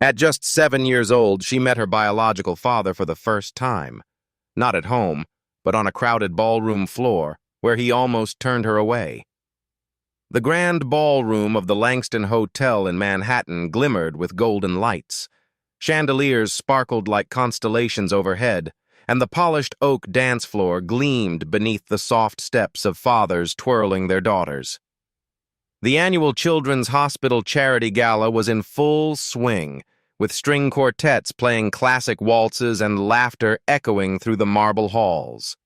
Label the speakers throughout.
Speaker 1: At just 7 years old, she met her biological father for the first time. Not at home, but on a crowded ballroom floor, where he almost turned her away. The grand ballroom of the Langston Hotel in Manhattan glimmered with golden lights. Chandeliers sparkled like constellations overhead, and the polished oak dance floor gleamed beneath the soft steps of fathers twirling their daughters. The annual Children's Hospital Charity Gala was in full swing, with string quartets playing classic waltzes and laughter echoing through the marble halls.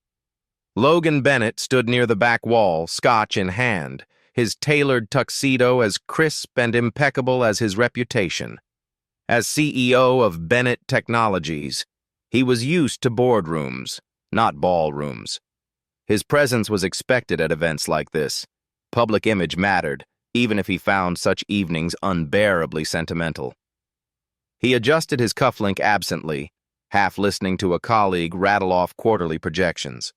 Speaker 1: Logan Bennett stood near the back wall, scotch in hand, his tailored tuxedo as crisp and impeccable as his reputation. As CEO of Bennett Technologies, he was used to boardrooms, not ballrooms. His presence was expected at events like this. Public image mattered, even if he found such evenings unbearably sentimental. He adjusted his cufflink absently, half listening to a colleague rattle off quarterly projections.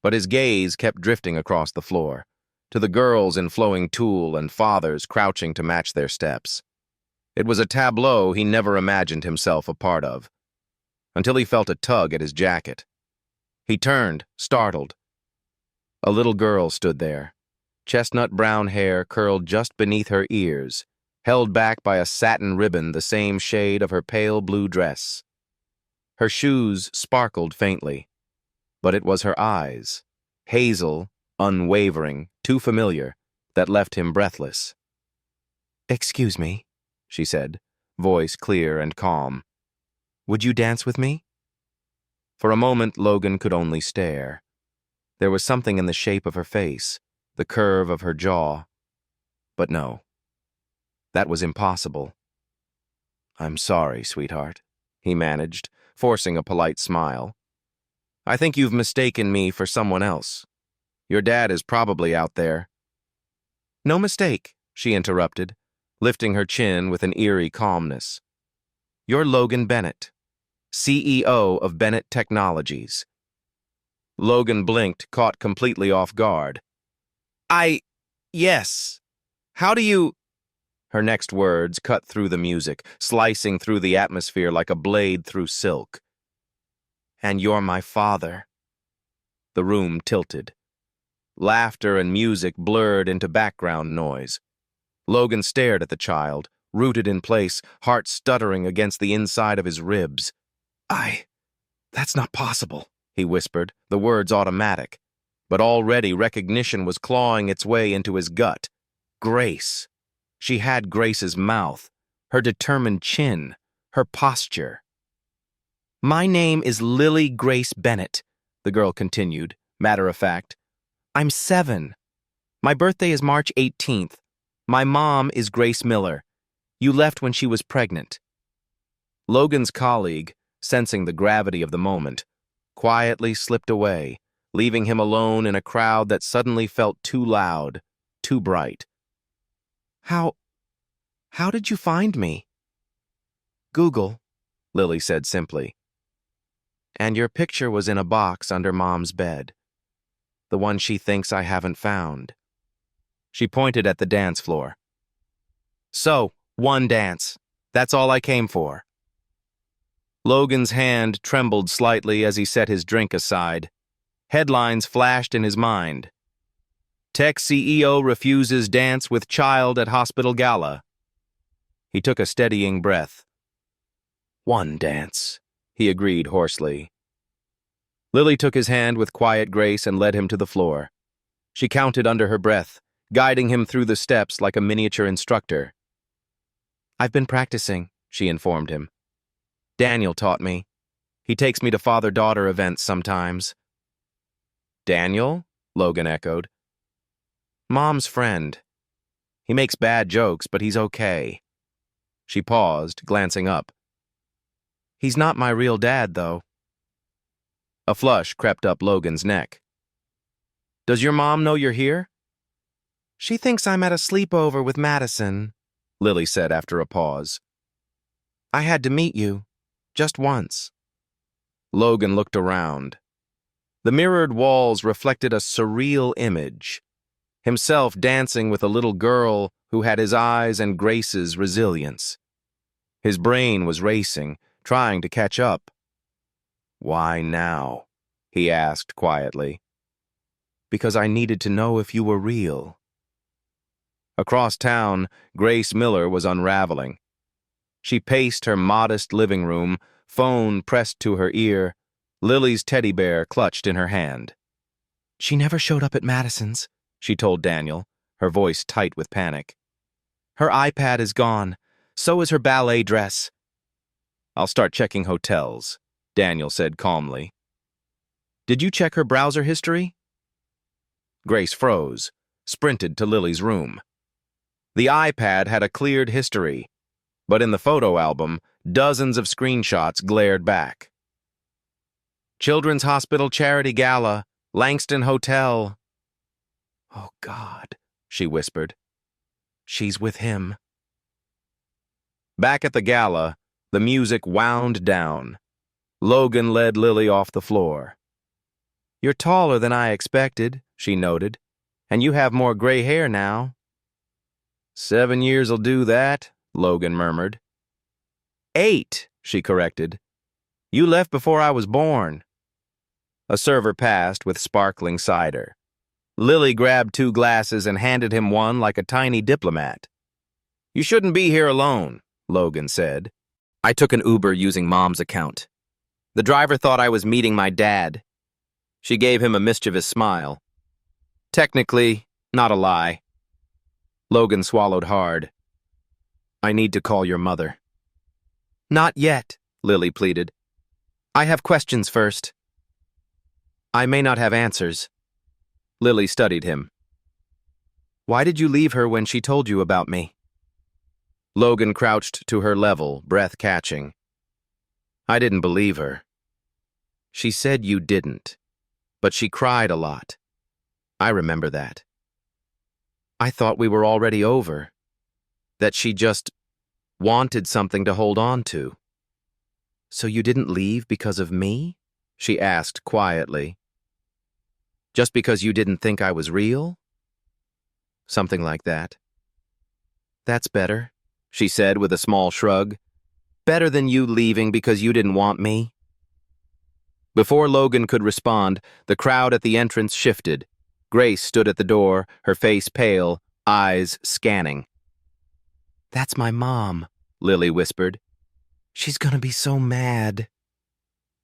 Speaker 1: But his gaze kept drifting across the floor, to the girls in flowing tulle and fathers crouching to match their steps. It was a tableau he never imagined himself a part of, until he felt a tug at his jacket. He turned, startled. A little girl stood there, chestnut brown hair curled just beneath her ears, held back by a satin ribbon the same shade of her pale blue dress. Her shoes sparkled faintly, but it was her eyes, hazel, unwavering, too familiar, that left him breathless. "Excuse me," she said, voice clear and calm. "Would you dance with me?" For a moment, Logan could only stare. There was something in the shape of her face, the curve of her jaw. But no, that was impossible. "I'm sorry, sweetheart," he managed, forcing a polite smile. "I think you've mistaken me for someone else. Your dad is probably out there." "No mistake," she interrupted, lifting her chin with an eerie calmness. "You're Logan Bennett, CEO of Bennett Technologies." Logan blinked, caught completely off guard. Yes. How do you—" Her next words cut through the music, slicing through the atmosphere like a blade through silk. "And you're my father." The room tilted. Laughter and music blurred into background noise. Logan stared at the child, rooted in place, heart stuttering against the inside of his ribs. That's not possible," he whispered, the words automatic. But already recognition was clawing its way into his gut. Grace. She had Grace's mouth, her determined chin, her posture. "My name is Lily Grace Bennett," the girl continued, matter of fact. "I'm 7. My birthday is March 18th. My mom is Grace Miller. You left when she was pregnant." Logan's colleague, sensing the gravity of the moment, quietly slipped away, leaving him alone in a crowd that suddenly felt too loud, too bright. How did you find me?" "Google," Lily said simply. "And your picture was in a box under Mom's bed. The one she thinks I haven't found." She pointed at the dance floor. "So, one dance. That's all I came for." Logan's hand trembled slightly as he set his drink aside. Headlines flashed in his mind. "Tech CEO refuses dance with child at hospital gala." He took a steadying breath. "One dance," he agreed hoarsely. Lily took his hand with quiet grace and led him to the floor. She counted under her breath, guiding him through the steps like a miniature instructor. "I've been practicing," she informed him. "Daniel taught me. He takes me to father-daughter events sometimes." "Daniel?" Logan echoed. "Mom's friend. He makes bad jokes, but he's okay." She paused, glancing up. "He's not my real dad, though." A flush crept up Logan's neck. "Does your mom know you're here?" "She thinks I'm at a sleepover with Madison," Lily said after a pause. "I had to meet you, just once." Logan looked around. The mirrored walls reflected a surreal image, himself dancing with a little girl who had his eyes and Grace's resilience. His brain was racing, trying to catch up. "Why now?" he asked quietly. "Because I needed to know if you were real." Across town, Grace Miller was unraveling. She paced her modest living room, phone pressed to her ear, Lily's teddy bear clutched in her hand. "She never showed up at Madison's," she told Daniel, her voice tight with panic. "Her iPad is gone. So is her ballet dress." "I'll start checking hotels," Daniel said calmly. "Did you check her browser history?" Grace froze, sprinted to Lily's room. The iPad had a cleared history, but in the photo album, dozens of screenshots glared back. "Children's Hospital Charity Gala, Langston Hotel." "Oh, God," she whispered. "She's with him." Back at the gala, the music wound down. Logan led Lily off the floor. "You're taller than I expected," she noted, "and you have more gray hair now." 7 years'll do that," Logan murmured. 8, she corrected. "You left before I was born." A server passed with sparkling cider. Lily grabbed 2 glasses and handed him one like a tiny diplomat. "You shouldn't be here alone," Logan said. "I took an Uber using Mom's account. The driver thought I was meeting my dad." She gave him a mischievous smile. "Technically, not a lie." Logan swallowed hard. "I need to call your mother." "Not yet," Lily pleaded. "I have questions first." "I may not have answers." Lily studied him. "Why did you leave her when she told you about me?" Logan crouched to her level, breath catching. "I didn't believe her. She said you didn't, but she cried a lot. I remember that. I thought we were already over, that she just wanted something to hold on to." "So you didn't leave because of me?" she asked quietly. "Just because you didn't think I was real?" "Something like that." "That's better," she said with a small shrug. "Better than you leaving because you didn't want me." Before Logan could respond, the crowd at the entrance shifted. Grace stood at the door, her face pale, eyes scanning. "That's my mom," Lily whispered. "She's gonna be so mad."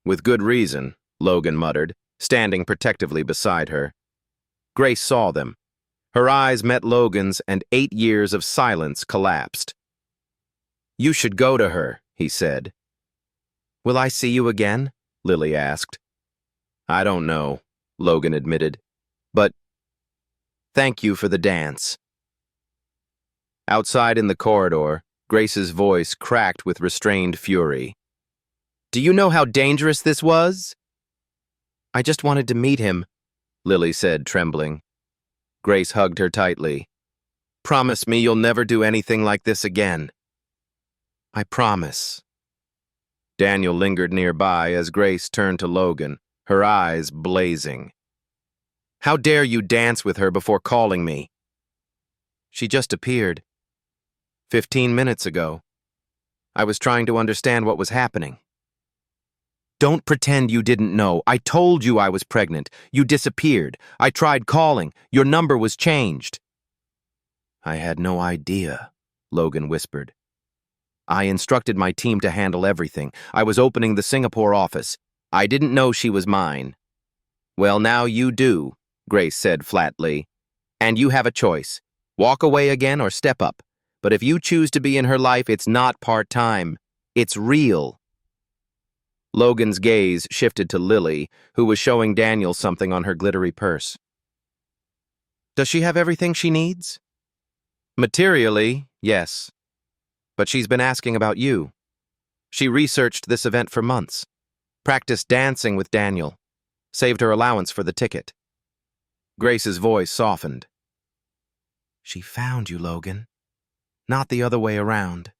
Speaker 1: "With good reason," Logan muttered, standing protectively beside her. Grace saw them. Her eyes met Logan's, and 8 years of silence collapsed. "You should go to her," he said. "Will I see you again?" Lily asked. "I don't know," Logan admitted. "But thank you for the dance." Outside in the corridor, Grace's voice cracked with restrained fury. "Do you know how dangerous this was?" "I just wanted to meet him," Lily said, trembling. Grace hugged her tightly. "Promise me you'll never do anything like this again." "I promise." Daniel lingered nearby as Grace turned to Logan, her eyes blazing. "How dare you dance with her before calling me?" "She just appeared. 15 minutes ago. I was trying to understand what was happening." "Don't pretend you didn't know. I told you I was pregnant. You disappeared. I tried calling. Your number was changed." "I had no idea," Logan whispered. "I instructed my team to handle everything. I was opening the Singapore office. I didn't know she was mine." "Well, now you do," Grace said flatly. "And you have a choice. Walk away again or step up. But if you choose to be in her life, it's not part-time. It's real." Logan's gaze shifted to Lily, who was showing Daniel something on her glittery purse. "Does she have everything she needs?" "Materially, yes. But she's been asking about you. She researched this event for months, practiced dancing with Daniel, saved her allowance for the ticket." Grace's voice softened. "She found you, Logan. Not the other way around."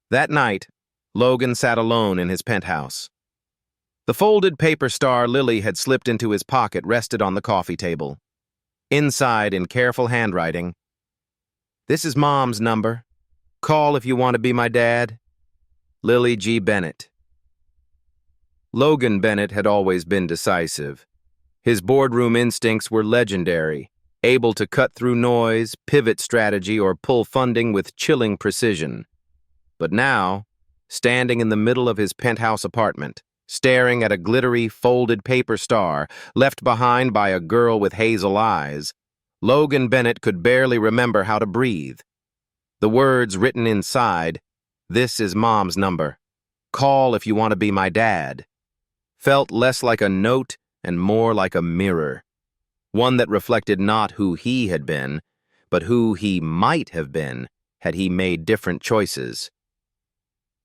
Speaker 1: That night, Logan sat alone in his penthouse. The folded paper star Lily had slipped into his pocket rested on the coffee table. Inside, in careful handwriting, "This is Mom's number. Call if you want to be my dad. Lily G. Bennett. Logan Bennett had always been decisive. His boardroom instincts were legendary, able to cut through noise, pivot strategy, or pull funding with chilling precision. But now, standing in the middle of his penthouse apartment, staring at a glittery, folded paper star left behind by a girl with hazel eyes, Logan Bennett could barely remember how to breathe. The words written inside, "This is Mom's number. Call if you want to be my dad," felt less like a note and more like a mirror, one that reflected not who he had been, but who he might have been had he made different choices.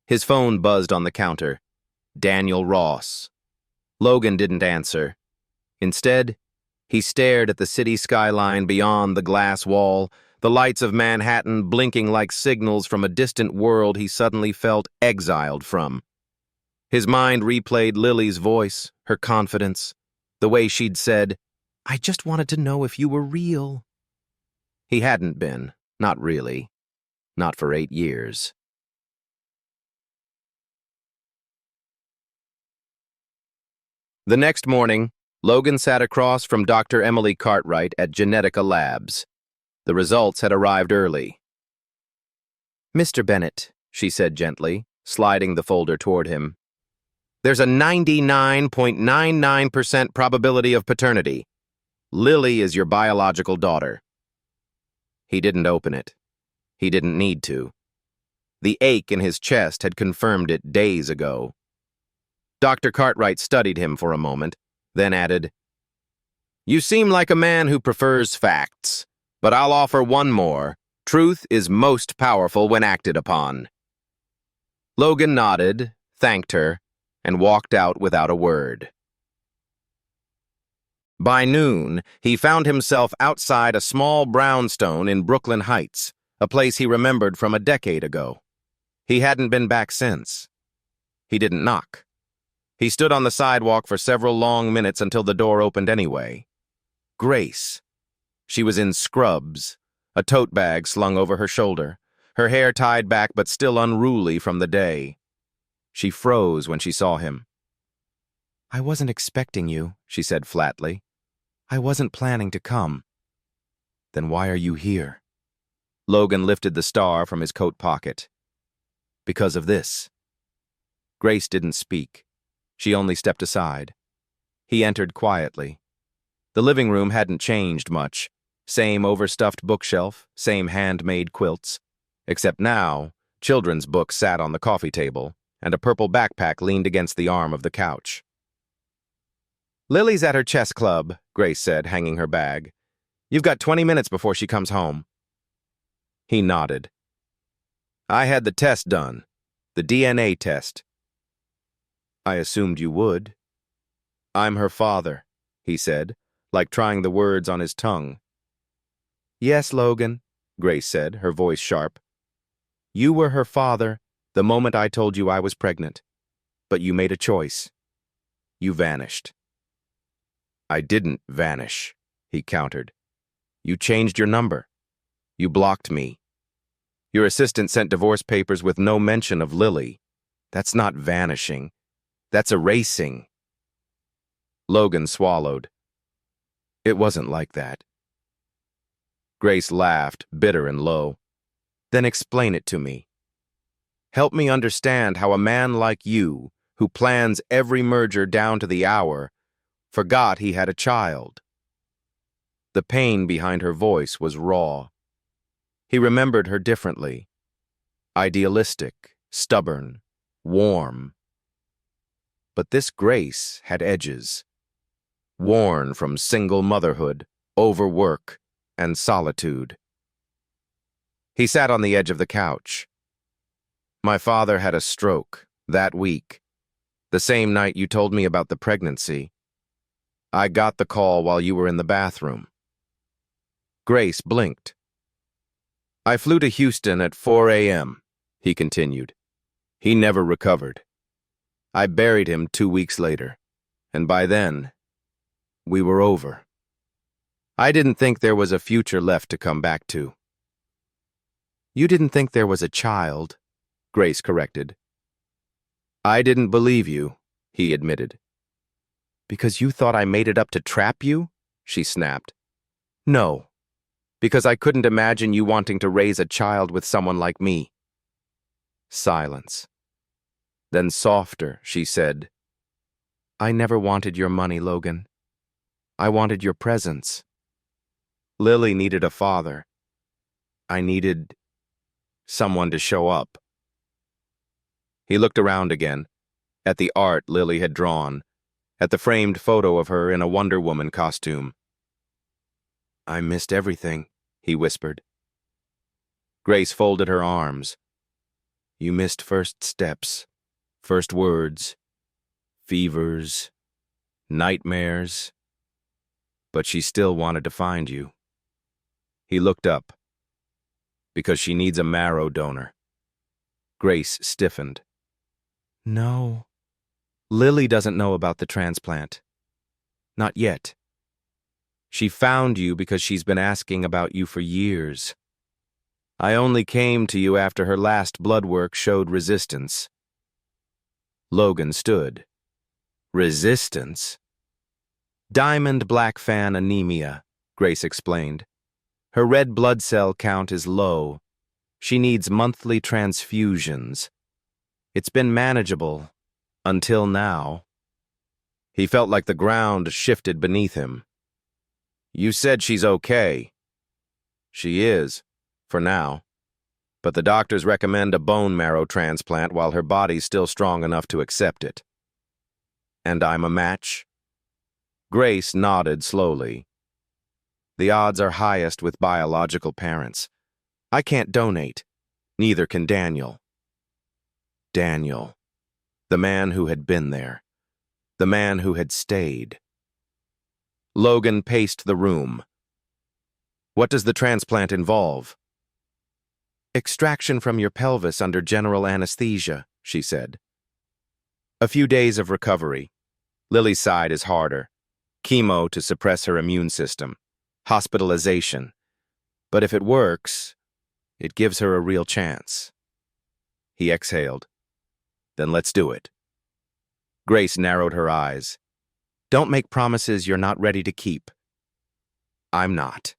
Speaker 1: His phone buzzed on the counter. Daniel Ross. Logan didn't answer. Instead, he stared at the city skyline beyond the glass wall, the lights of Manhattan blinking like signals from a distant world he suddenly felt exiled from. His mind replayed Lily's voice, her confidence, the way she'd said, "I just wanted to know if you were real." He hadn't been, not really, not for 8 years. The next morning, Logan sat across from Dr. Emily Cartwright at Genetica Labs. The results had arrived early. "Mr. Bennett," she said gently, sliding the folder toward him, "there's a 99.99% probability of paternity. Lily is your biological daughter." He didn't open it. He didn't need to. The ache in his chest had confirmed it days ago. Dr. Cartwright studied him for a moment, then added, "You seem like a man who prefers facts, but I'll offer one more. Truth is most powerful when acted upon." Logan nodded, thanked her, and walked out without a word. By noon, he found himself outside a small brownstone in Brooklyn Heights, a place he remembered from a decade ago. He hadn't been back since. He didn't knock. He stood on the sidewalk for several long minutes until the door opened anyway. Grace. She was in scrubs, a tote bag slung over her shoulder, her hair tied back but still unruly from the day. She froze when she saw him. "I wasn't expecting you," she said flatly. "I wasn't planning to come." "Then why are you here?" Logan lifted the star from his coat pocket. "Because of this." Grace didn't speak. She only stepped aside. He entered quietly. The living room hadn't changed much. Same overstuffed bookshelf, same handmade quilts. Except now, children's books sat on the coffee table, and a purple backpack leaned against the arm of the couch. "Lily's at her chess club," Grace said, hanging her bag. "You've got 20 minutes before she comes home." He nodded. "I had the test done. The DNA test." "I assumed you would." "I'm her father," he said, like trying the words on his tongue. "Yes, Logan," Grace said, her voice sharp. "You were her father the moment I told you I was pregnant. But you made a choice. You vanished." "I didn't vanish," he countered. "You changed your number. You blocked me. Your assistant sent divorce papers with no mention of Lily. That's not vanishing. That's erasing." Logan swallowed. "It wasn't like that." Grace laughed, bitter and low. "Then explain it to me. Help me understand how a man like you, who plans every merger down to the hour, forgot he had a child." The pain behind her voice was raw. He remembered her differently. Idealistic, stubborn, warm. But this Grace had edges. Worn from single motherhood, overwork, and solitude. He sat on the edge of the couch. "My father had a stroke that week, the same night you told me about the pregnancy. I got the call while you were in the bathroom." Grace blinked. "I flew to Houston at 4 a.m., he continued. "He never recovered. I buried him 2 weeks later, and by then, we were over. I didn't think there was a future left to come back to." You didn't think there was a child, Grace corrected. I didn't believe you, he admitted. Because you thought I made it up to trap you? She snapped. No, because I couldn't imagine you wanting to raise a child with someone like me. Silence. Then softer, she said, I never wanted your money, Logan. I wanted your presence. Lily needed a father. I needed someone to show up. He looked around again, at the art Lily had drawn, at the framed photo of her in a Wonder Woman costume. I missed everything, he whispered. Grace folded her arms. You missed first steps, first words, fevers, nightmares. But she still wanted to find you. He looked up. Because she needs a marrow donor. Grace stiffened. No. Lily doesn't know about the transplant. Not yet. She found you because she's been asking about you for years. I only came to you after her last blood work showed resistance. Logan stood. Resistance? Diamond black fan anemia, Grace explained. Her red blood cell count is low. She needs monthly transfusions. It's been manageable, until now. He felt like the ground shifted beneath him. You said she's okay. She is, for now. But the doctors recommend a bone marrow transplant while her body's still strong enough to accept it. And I'm a match? Grace nodded slowly. The odds are highest with biological parents. I can't donate. Neither can Daniel. Daniel. The man who had been there. The man who had stayed. Logan paced the room. What does the transplant involve? Extraction from your pelvis under general anesthesia, she said. A few days of recovery. Lily's side is harder. Chemo to suppress her immune system. Hospitalization. But if it works, it gives her a real chance. He exhaled. Then let's do it. Grace narrowed her eyes. Don't make promises you're not ready to keep. I'm not.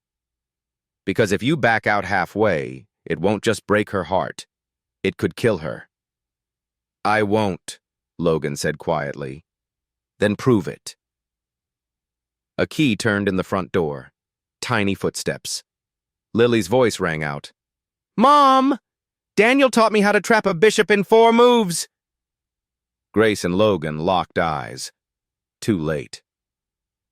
Speaker 1: Because if you back out halfway, it won't just break her heart. It could kill her. I won't, Logan said quietly. Then prove it. A key turned in the front door. Tiny footsteps. Lily's voice rang out. Mom! Daniel taught me how to trap a bishop in 4 moves! Grace and Logan locked eyes. Too late.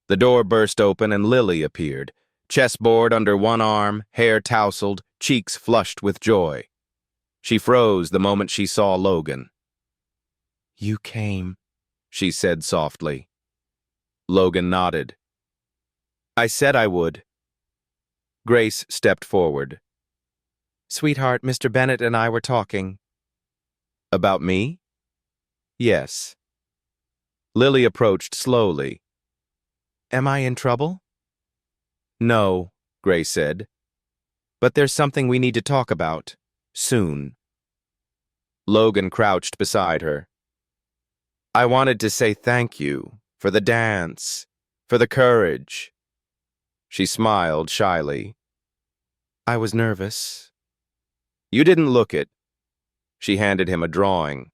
Speaker 1: The door burst open and Lily appeared, chessboard under one arm, hair tousled, cheeks flushed with joy. She froze the moment she saw Logan. You came, she said softly. Logan nodded. I said I would. Grace stepped forward. Sweetheart, Mr. Bennett and I were talking. About me? Yes. Lily approached slowly. Am I in trouble? No, Grace said. But there's something we need to talk about. Soon. Logan crouched beside her. I wanted to say thank you for the dance, for the courage. She smiled shyly. I was nervous. You didn't look it. She handed him a drawing.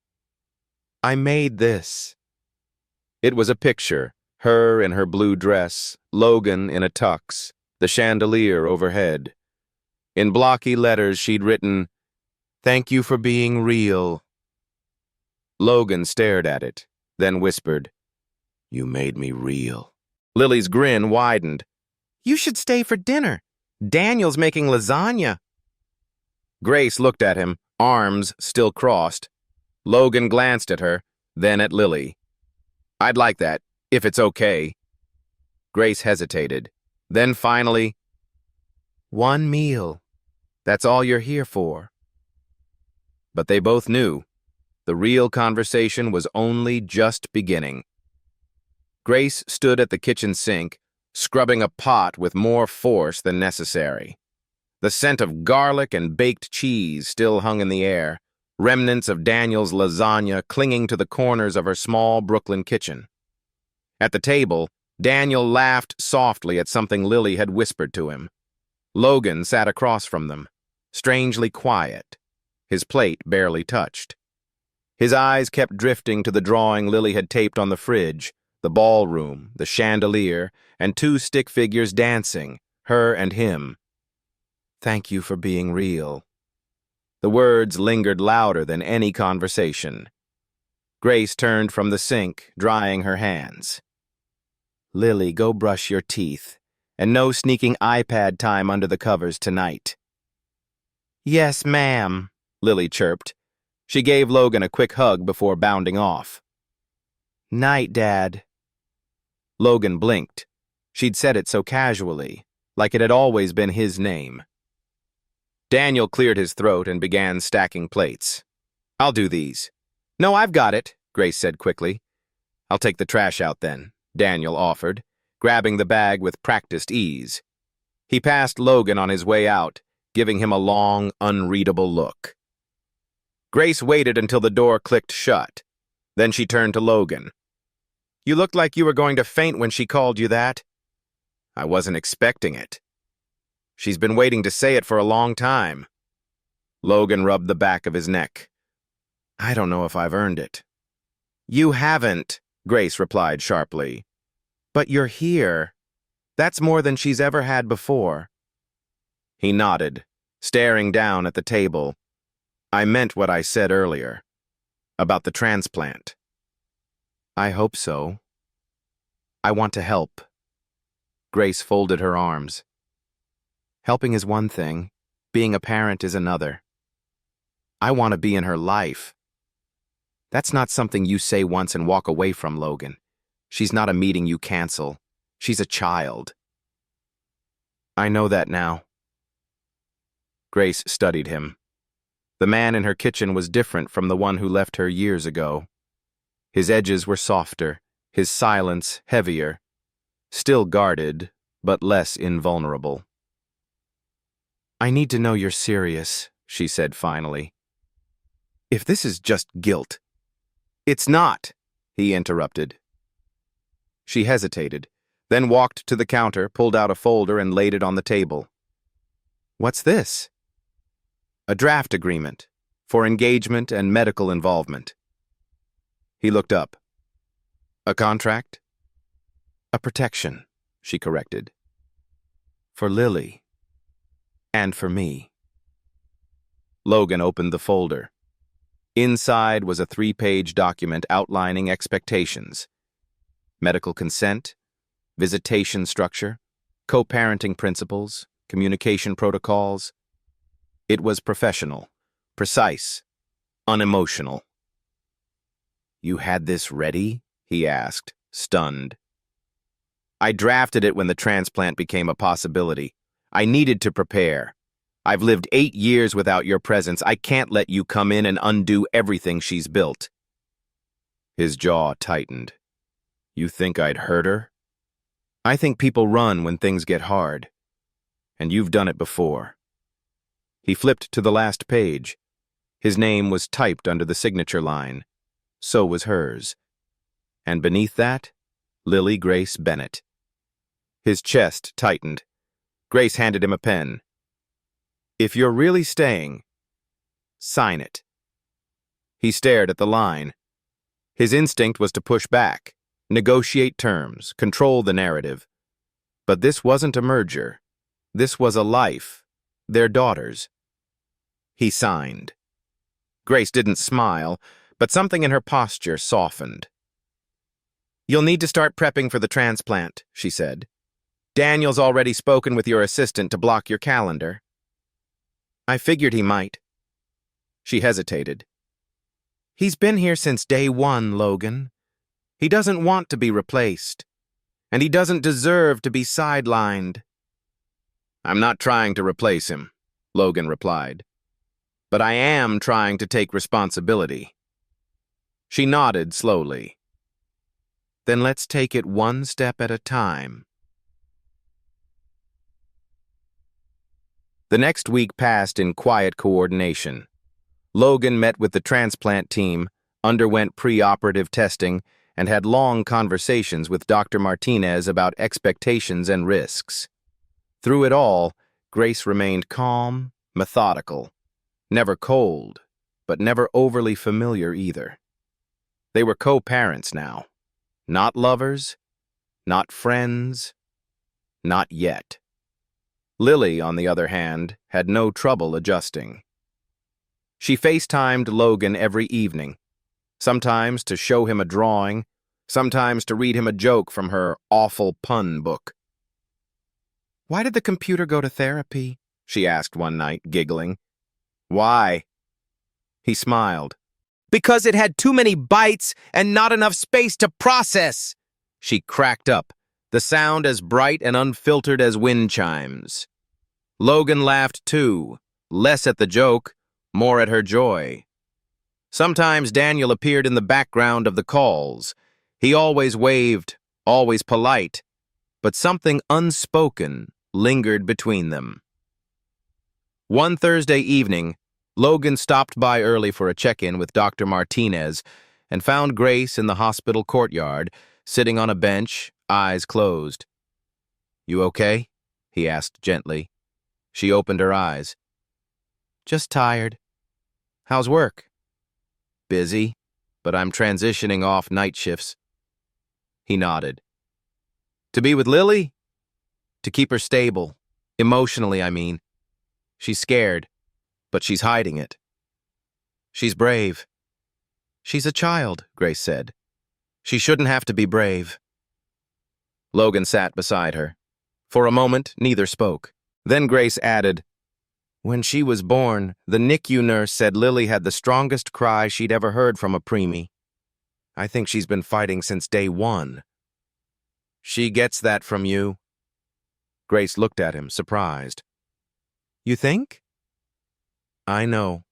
Speaker 1: I made this. It was a picture, her in her blue dress, Logan in a tux, the chandelier overhead. In blocky letters she'd written, Thank you for being real. Logan stared at it, then whispered, You made me real. Lily's grin widened. You should stay for dinner. Daniel's making lasagna. Grace looked at him, arms still crossed. Logan glanced at her, then at Lily. I'd like that, if it's okay. Grace hesitated. Then finally, 1 meal. That's all you're here for. But they both knew. The real conversation was only just beginning. Grace stood at the kitchen sink, scrubbing a pot with more force than necessary. The scent of garlic and baked cheese still hung in the air, remnants of Daniel's lasagna clinging to the corners of her small Brooklyn kitchen. At the table, Daniel laughed softly at something Lily had whispered to him. Logan sat across from them, strangely quiet, his plate barely touched. His eyes kept drifting to the drawing Lily had taped on the fridge, the ballroom, the chandelier, and two stick figures dancing, her and him. "Thank you for being real." The words lingered louder than any conversation. Grace turned from the sink, drying her hands. "Lily, go brush your teeth, and no sneaking iPad time under the covers tonight." "Yes, ma'am," Lily chirped. She gave Logan a quick hug before bounding off. "Night, Dad." Logan blinked. She'd said it so casually, like it had always been his name. Daniel cleared his throat and began stacking plates. "I'll do these." "No, I've got it," Grace said quickly. "I'll take the trash out then," Daniel offered, grabbing the bag with practiced ease. He passed Logan on his way out, giving him a long, unreadable look. Grace waited until the door clicked shut. Then she turned to Logan. "You looked like you were going to faint when she called you that." "I wasn't expecting it. She's been waiting to say it for a long time." Logan rubbed the back of his neck. "I don't know if I've earned it." "You haven't," Grace replied sharply. "But you're here. That's more than she's ever had before." He nodded, staring down at the table. "I meant what I said earlier, about the transplant." "I hope so. I want to help." Grace folded her arms. "Helping is one thing, being a parent is another. I want to be in her life. That's not something you say once and walk away from, Logan. She's not a meeting you cancel. She's a child." "I know that now." Grace studied him. The man in her kitchen was different from the one who left her years ago. His edges were softer, his silence heavier, still guarded, but less invulnerable. "I need to know you're serious," she said finally. "If this is just guilt—" "It's not," he interrupted. She hesitated, then walked to the counter, pulled out a folder, and laid it on the table. "What's this?" "A draft agreement for engagement and medical involvement." He looked up. "A contract?" "A protection," she corrected. "For Lily. And for me." Logan opened the folder. Inside was a 3-page document outlining expectations: medical consent, visitation structure, co-parenting principles, communication protocols. It was professional, precise, unemotional. "You had this ready?" he asked, stunned. "I drafted it when the transplant became a possibility. I needed to prepare. I've lived 8 years without your presence. I can't let you come in and undo everything she's built." His jaw tightened. "You think I'd hurt her?" "I think people run when things get hard. And you've done it before." He flipped to the last page. His name was typed under the signature line. So was hers. And beneath that, Lily Grace Bennett. His chest tightened. Grace handed him a pen. "If you're really staying, sign it." He stared at the line. His instinct was to push back, negotiate terms, control the narrative. But this wasn't a merger. This was a life, their daughter's. He signed. Grace didn't smile, but something in her posture softened. "You'll need to start prepping for the transplant," she said. "Daniel's already spoken with your assistant to block your calendar." "I figured he might." She hesitated. "He's been here since day one, Logan. He doesn't want to be replaced. And he doesn't deserve to be sidelined." "I'm not trying to replace him," Logan replied. "But I am trying to take responsibility." She nodded slowly. "Then let's take it one step at a time." The next week passed in quiet coordination. Logan met with the transplant team, underwent pre-operative testing, and had long conversations with Dr. Martinez about expectations and risks. Through it all, Grace remained calm, methodical, never cold, but never overly familiar either. They were co-parents now. Not lovers, not friends, not yet. Lily, on the other hand, had no trouble adjusting. She FaceTimed Logan every evening, sometimes to show him a drawing, sometimes to read him a joke from her awful pun book. "Why did the computer go to therapy?" she asked one night, giggling. "Why?" He smiled. "Because it had too many bytes and not enough space to process!" She cracked up, the sound as bright and unfiltered as wind chimes. Logan laughed too, less at the joke, more at her joy. Sometimes Daniel appeared in the background of the calls. He always waved, always polite, but something unspoken lingered between them. One Thursday evening, Logan stopped by early for a check-in with Dr. Martinez and found Grace in the hospital courtyard, sitting on a bench, eyes closed. "You okay?" he asked gently. She opened her eyes. "Just tired. How's work?" "Busy, but I'm transitioning off night shifts." He nodded. "To be with Lily?" "To keep her stable. Emotionally, I mean. She's scared, but she's hiding it. She's brave." "She's a child," Grace said. "She shouldn't have to be brave." Logan sat beside her. For a moment, neither spoke. Then Grace added, "When she was born, the NICU nurse said Lily had the strongest cry she'd ever heard from a preemie. I think she's been fighting since day one." "She gets that from you?" Grace looked at him, surprised. "You think?" "I know."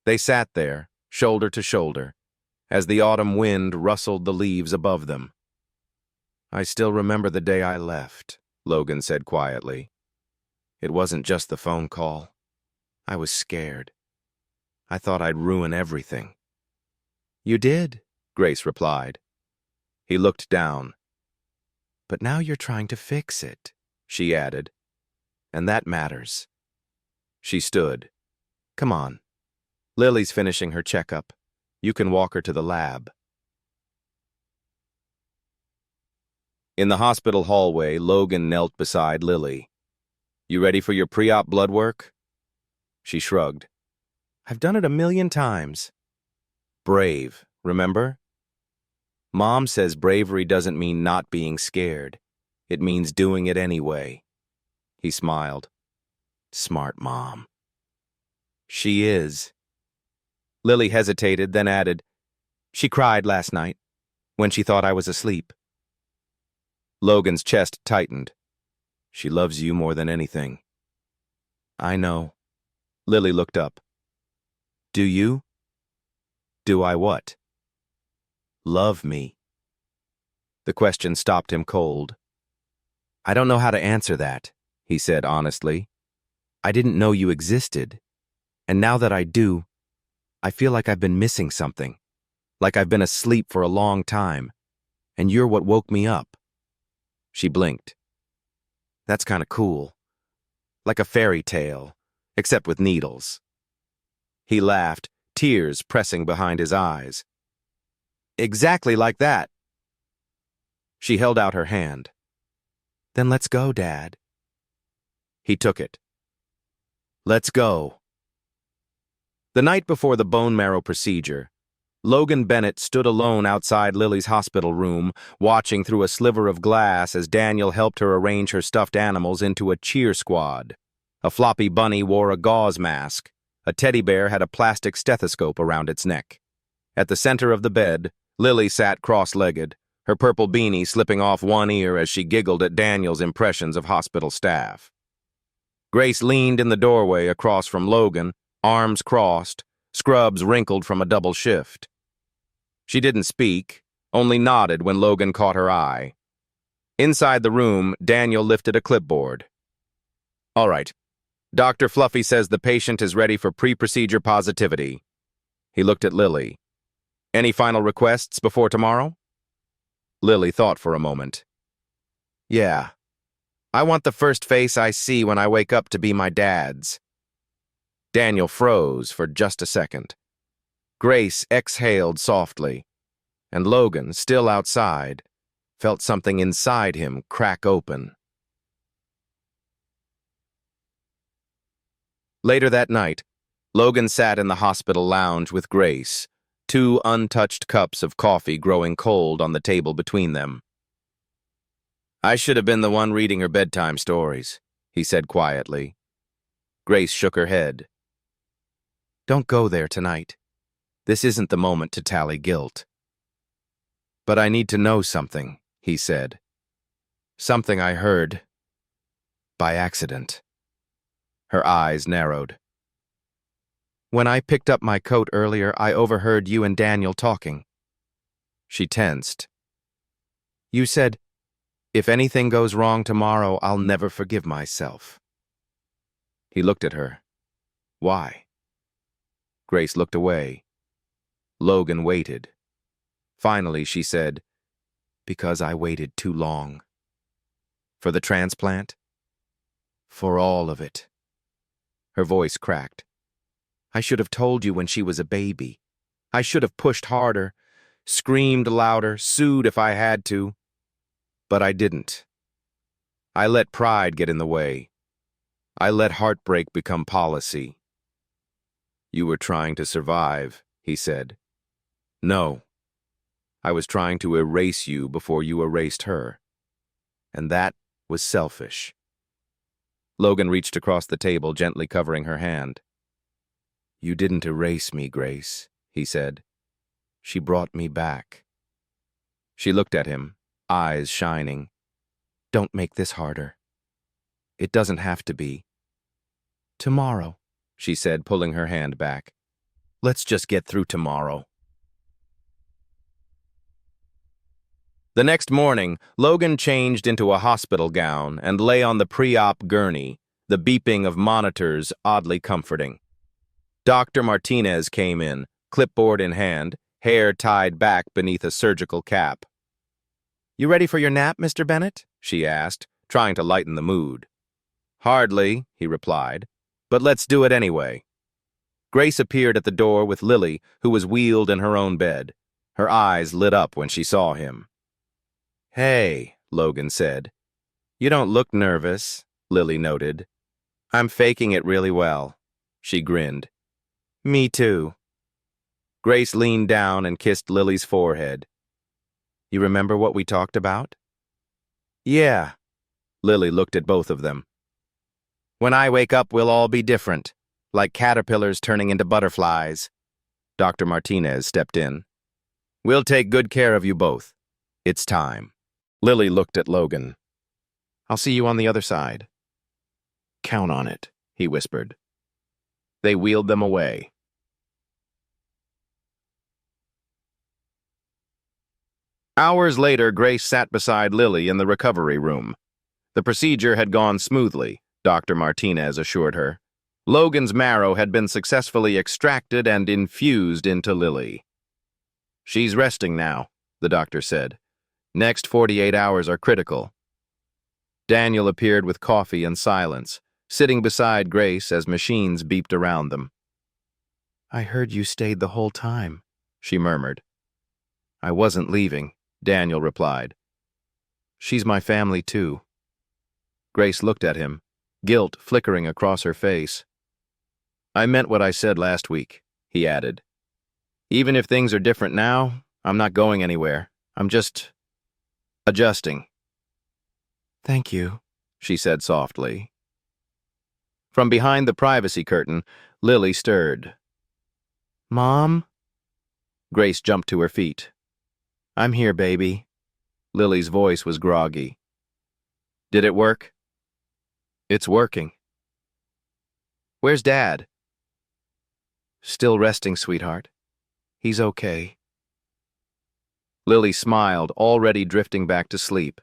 Speaker 1: They sat there, shoulder to shoulder, as the autumn wind rustled the leaves above them. "I still remember the day I left," Logan said quietly. "It wasn't just the phone call. I was scared. I thought I'd ruin everything." "You did," Grace replied. He looked down. "But now you're trying to fix it," she added. "And that matters." She stood. "Come on. Lily's finishing her checkup. You can walk her to the lab." In the hospital hallway, Logan knelt beside Lily. "You ready for your pre-op blood work?" She shrugged. "I've done it 1,000,000 times." "Brave, remember? Mom says bravery doesn't mean not being scared. It means doing it anyway." He smiled. "Smart mom." "She is." Lily hesitated, then added, "She cried last night, when she thought I was asleep." Logan's chest tightened. "She loves you more than anything." "I know." Lily looked up. "Do you?" "Do I what?" "Love me." The question stopped him cold. "I don't know how to answer that," he said honestly. "I didn't know you existed. And now that I do, I feel like I've been missing something. Like I've been asleep for a long time. And you're what woke me up." She blinked. "That's kind of cool. Like a fairy tale, except with needles." He laughed, tears pressing behind his eyes. "Exactly like that." She held out her hand. "Then let's go, Dad." He took it. "Let's go." The night before the bone marrow procedure, Logan Bennett stood alone outside Lily's hospital room, watching through a sliver of glass as Daniel helped her arrange her stuffed animals into a cheer squad. A floppy bunny wore a gauze mask. A teddy bear had a plastic stethoscope around its neck. At the center of the bed, Lily sat cross-legged, her purple beanie slipping off one ear as she giggled at Daniel's impressions of hospital staff. Grace leaned in the doorway across from Logan, arms crossed, scrubs wrinkled from a double shift. She didn't speak, only nodded when Logan caught her eye. Inside the room, Daniel lifted a clipboard. "All right, Dr. Fluffy says the patient is ready for pre-procedure positivity. He looked at Lily. Any final requests before tomorrow? Lily thought for a moment. Yeah. I want the first face I see when I wake up to be my dad's. Daniel froze for just a second. Grace exhaled softly, and Logan, still outside, felt something inside him crack open. Later that night, Logan sat in the hospital lounge with Grace, two untouched cups of coffee growing cold on the table between them. I should have been the one reading her bedtime stories, he said quietly. Grace shook her head. Don't go there tonight. This isn't the moment to tally guilt. But I need to know something, he said. Something I heard by accident. Her eyes narrowed. When I picked up my coat earlier, I overheard you and Daniel talking. She tensed. You said, if anything goes wrong tomorrow, I'll never forgive myself. He looked at her. Why? Grace looked away. Logan waited. Finally, she said, because I waited too long. For the transplant? For all of it. Her voice cracked. I should have told you when she was a baby. I should have pushed harder, screamed louder, sued if I had to. But I didn't. I let pride get in the way. I let heartbreak become policy. You were trying to survive, he said. No. I was trying to erase you before you erased her. And that was selfish. Logan reached across the table, gently covering her hand. You didn't erase me, Grace, he said. She brought me back. She looked at him, eyes shining. Don't make this harder. It doesn't have to be. Tomorrow, she said, pulling her hand back. Let's just get through tomorrow. The next morning, Logan changed into a hospital gown and lay on the pre-op gurney, the beeping of monitors oddly comforting. Dr. Martinez came in, clipboard in hand, hair tied back beneath a surgical cap. You ready for your nap, Mr. Bennett? She asked, trying to lighten the mood. Hardly, he replied, but let's do it anyway. Grace appeared at the door with Lily, who was wheeled in her own bed. Her eyes lit up when she saw him. Hey, Logan said. You don't look nervous, Lily noted. I'm faking it really well. She grinned. Me too. Grace leaned down and kissed Lily's forehead. You remember what we talked about? Yeah. Lily looked at both of them. When I wake up, we'll all be different, like caterpillars turning into butterflies. Dr. Martinez stepped in. We'll take good care of you both. It's time. Lily looked at Logan. I'll see you on the other side. Count on it, he whispered. They wheeled them away. Hours later, Grace sat beside Lily in the recovery room. The procedure had gone smoothly, Dr. Martinez assured her. Logan's marrow had been successfully extracted and infused into Lily. She's resting now, the doctor said. Next 48 hours are critical. Daniel appeared with coffee and silence, sitting beside Grace as machines beeped around them. I heard you stayed the whole time, she murmured. I wasn't leaving, Daniel replied. She's my family too. Grace looked at him, guilt flickering across her face. I meant what I said last week, he added. Even if things are different now, I'm not going anywhere. I'm just adjusting. Thank you, she said softly. From behind the privacy curtain, Lily stirred. Mom? Grace jumped to her feet. I'm here, baby. Lily's voice was groggy. Did it work? It's working. Where's Dad? Still resting, sweetheart. He's okay. Lily smiled, already drifting back to sleep.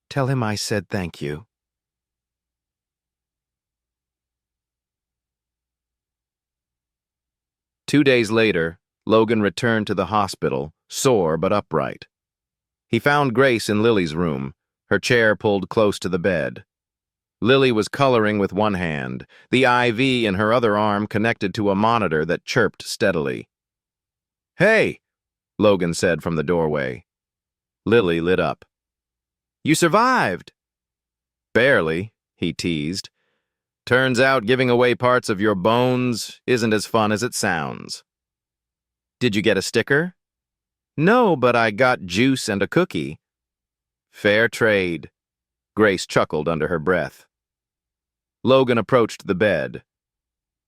Speaker 1: Tell him I said thank you. 2 days later, Logan returned to the hospital, sore but upright. He found Grace in Lily's room, her chair pulled close to the bed. Lily was coloring with one hand, the IV in her other arm connected to a monitor that chirped steadily. "Hey," Logan said from the doorway. Lily lit up. "You survived." "Barely," he teased. "Turns out giving away parts of your bones isn't as fun as it sounds." "Did you get a sticker?" "No, but I got juice and a cookie." "Fair trade," Grace chuckled under her breath. Logan approached the bed.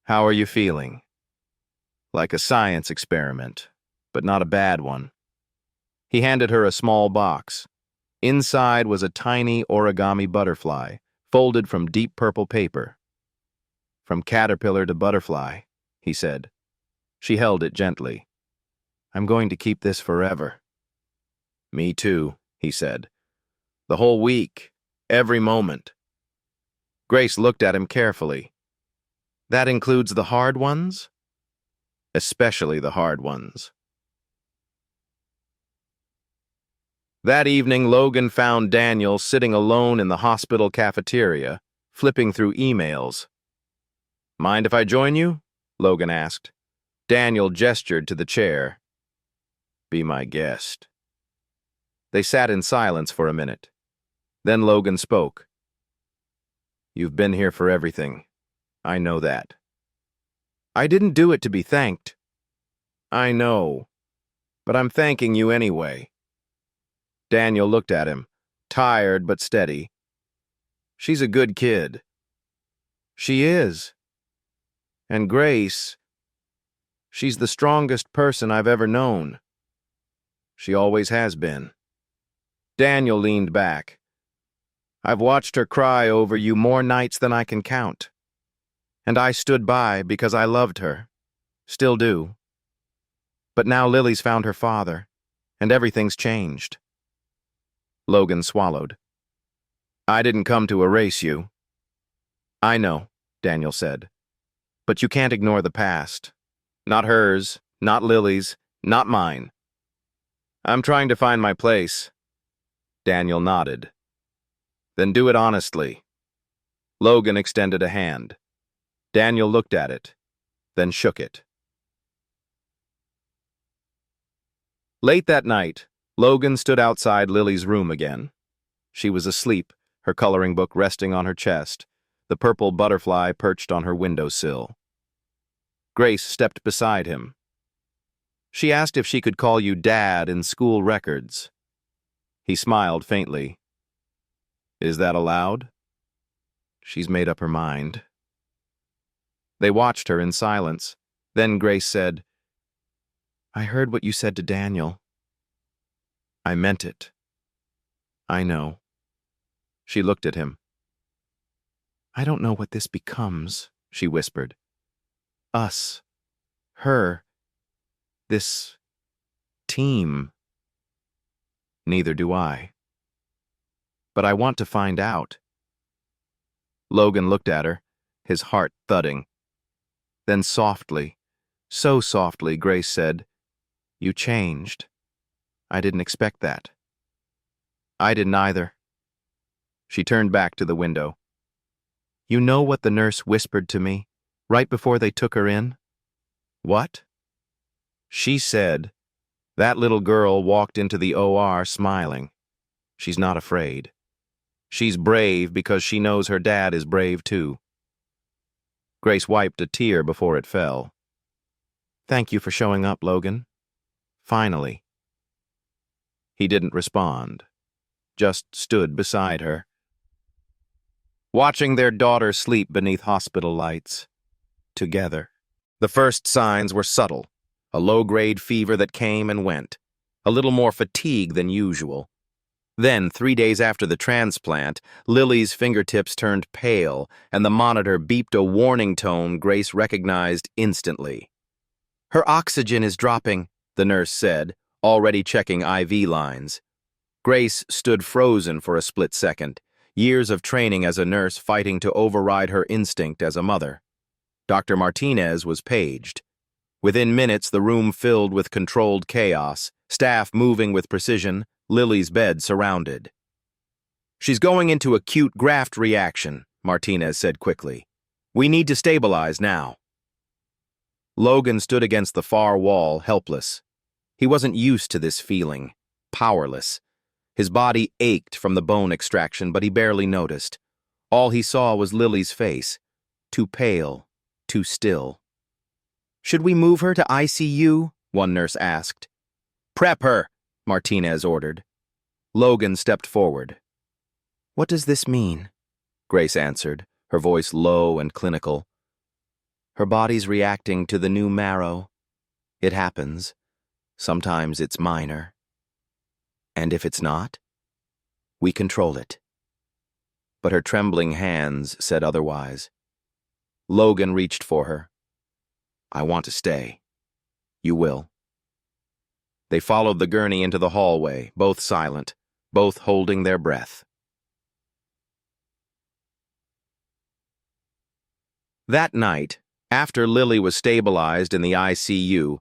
Speaker 1: "How are you feeling?" "Like a science experiment, but not a bad one." He handed her a small box. Inside was a tiny origami butterfly, folded from deep purple paper. "From caterpillar to butterfly," he said. She held it gently. "I'm going to keep this forever." "Me too," he said. "The whole week, every moment." Grace looked at him carefully. "That includes the hard ones?" "Especially the hard ones." That evening, Logan found Daniel sitting alone in the hospital cafeteria, flipping through emails. "Mind if I join you?" Logan asked. Daniel gestured to the chair. "Be my guest." They sat in silence for a minute. Then Logan spoke. "You've been here for everything. I know that." "I didn't do it to be thanked." "I know, but I'm thanking you anyway." Daniel looked at him, tired but steady. "She's a good kid." "She is. And Grace, she's the strongest person I've ever known." "She always has been." Daniel leaned back. "I've watched her cry over you more nights than I can count. And I stood by because I loved her. Still do. But now Lily's found her father, and everything's changed." Logan swallowed. "I didn't come to erase you." "I know," Daniel said. "But you can't ignore the past. Not hers, not Lily's, not mine." "I'm trying to find my place." Daniel nodded. "Then do it honestly." Logan extended a hand. Daniel looked at it, then shook it. Late that night, Logan stood outside Lily's room again. She was asleep, her coloring book resting on her chest, the purple butterfly perched on her windowsill. Grace stepped beside him. "She asked if she could call you Dad in school records." He smiled faintly. "Is that allowed?" "She's made up her mind." They watched her in silence. Then Grace said, "I heard what you said to Daniel." "I meant it." "I know." She looked at him. "I don't know what this becomes," she whispered. "Us. Her. This team." "Neither do I. But I want to find out." Logan looked at her, his heart thudding. Then softly, so softly, Grace said, "You changed. I didn't expect that." "I didn't either." She turned back to the window. "You know what the nurse whispered to me right before they took her in?" "What?" "She said, 'That little girl walked into the OR smiling. She's not afraid. She's brave because she knows her dad is brave too.'" Grace wiped a tear before it fell. "Thank you for showing up, Logan. Finally." He didn't respond, just stood beside her, watching their daughter sleep beneath hospital lights, together. The first signs were subtle, a low-grade fever that came and went, a little more fatigue than usual. Then, 3 days after the transplant, Lily's fingertips turned pale, and the monitor beeped a warning tone Grace recognized instantly. "Her oxygen is dropping," the nurse said, already checking IV lines. Grace stood frozen for a split second, years of training as a nurse fighting to override her instinct as a mother. Dr. Martinez was paged. Within minutes, the room filled with controlled chaos, staff moving with precision, Lily's bed surrounded. "She's going into acute graft reaction," Martinez said quickly. "We need to stabilize now." Logan stood against the far wall, helpless. He wasn't used to this feeling, powerless. His body ached from the bone extraction, but he barely noticed. All he saw was Lily's face, too pale, too still. "Should we move her to ICU?" one nurse asked. "Prep her," Martinez ordered. Logan stepped forward. "What does this mean?" Grace answered, her voice low and clinical. "Her body's reacting to the new marrow. It happens. Sometimes it's minor. And if it's not, we control it." But her trembling hands said otherwise. Logan reached for her. "I want to stay. You will." They followed the gurney into the hallway, both silent, both holding their breath. That night, after Lily was stabilized in the ICU,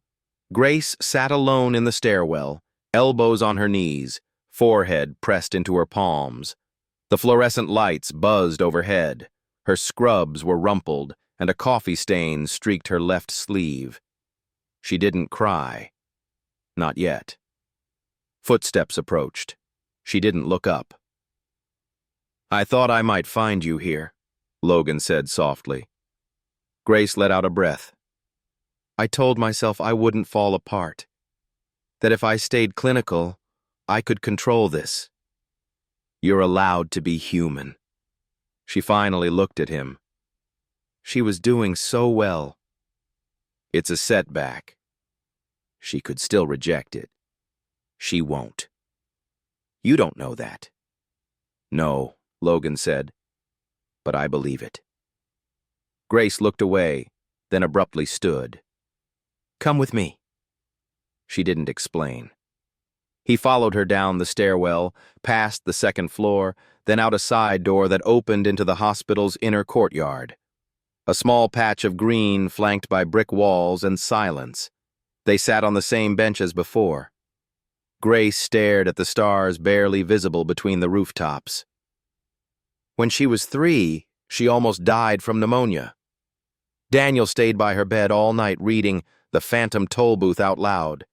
Speaker 1: Grace sat alone in the stairwell, elbows on her knees, forehead pressed into her palms. The fluorescent lights buzzed overhead. Her scrubs were rumpled, and a coffee stain streaked her left sleeve. She didn't cry. Not yet. Footsteps approached. She didn't look up. "I thought I might find you here," Logan said softly. Grace let out a breath. "I told myself I wouldn't fall apart. That if I stayed clinical, I could control this. You're allowed to be human." She finally looked at him. She was doing so well. It's a setback. She could still reject it. She won't. You don't know that. "No," Logan said, "but I believe it." Grace looked away, then abruptly stood. "Come with me." She didn't explain. He followed her down the stairwell, past the second floor, then out a side door that opened into the hospital's inner courtyard. A small patch of green flanked by brick walls and silence. They sat on the same bench as before. Grace stared at the stars barely visible between the rooftops. When she was 3, she almost died from pneumonia. Daniel stayed by her bed all night reading The Phantom Toll Booth out loud.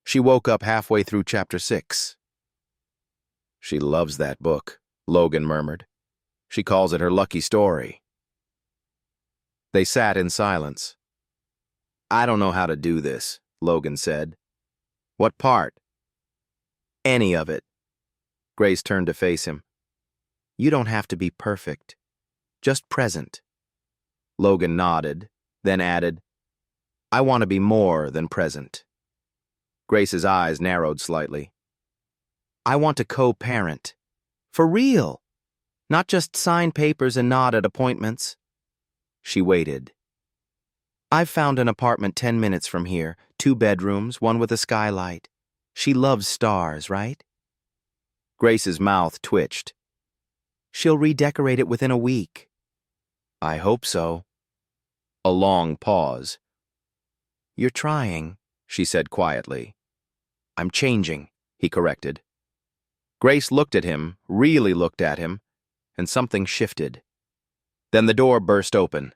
Speaker 1: She woke up halfway through chapter 6. "She loves that book," Logan murmured. "She calls it her lucky story." They sat in silence. "I don't know how to do this," Logan said. "What part?" "Any of it." Grace turned to face him. "You don't have to be perfect. Just present." Logan nodded, then added, "I want to be more than present." Grace's eyes narrowed slightly. "I want to co-parent. For real. Not just sign papers and nod at appointments." She waited. "I've found an apartment 10 minutes from here, 2 bedrooms, one with a skylight. She loves stars, right?" Grace's mouth twitched. "She'll redecorate it within a week." "I hope so." A long pause. "You're trying," she said quietly. "I'm changing," he corrected. Grace looked at him, really looked at him, and something shifted. Then the door burst open.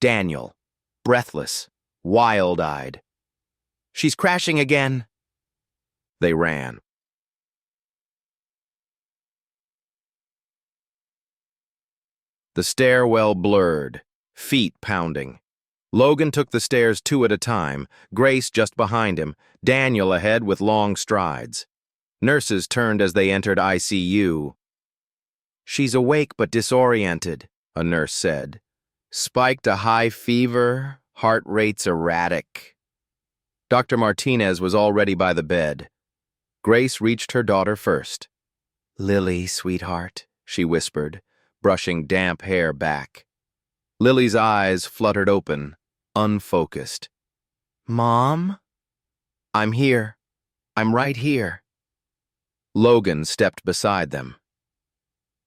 Speaker 1: Daniel, breathless, wild-eyed. "She's crashing again." They ran. The stairwell blurred, feet pounding. Logan took the stairs 2 at a time, Grace just behind him, Daniel ahead with long strides. Nurses turned as they entered ICU. "She's awake but disoriented," a nurse said. "Spiked a high fever, heart rate's erratic." Dr. Martinez was already by the bed. Grace reached her daughter first. "Lily, sweetheart," she whispered, brushing damp hair back. Lily's eyes fluttered open, unfocused. "Mom?" "I'm here. I'm right here." Logan stepped beside them.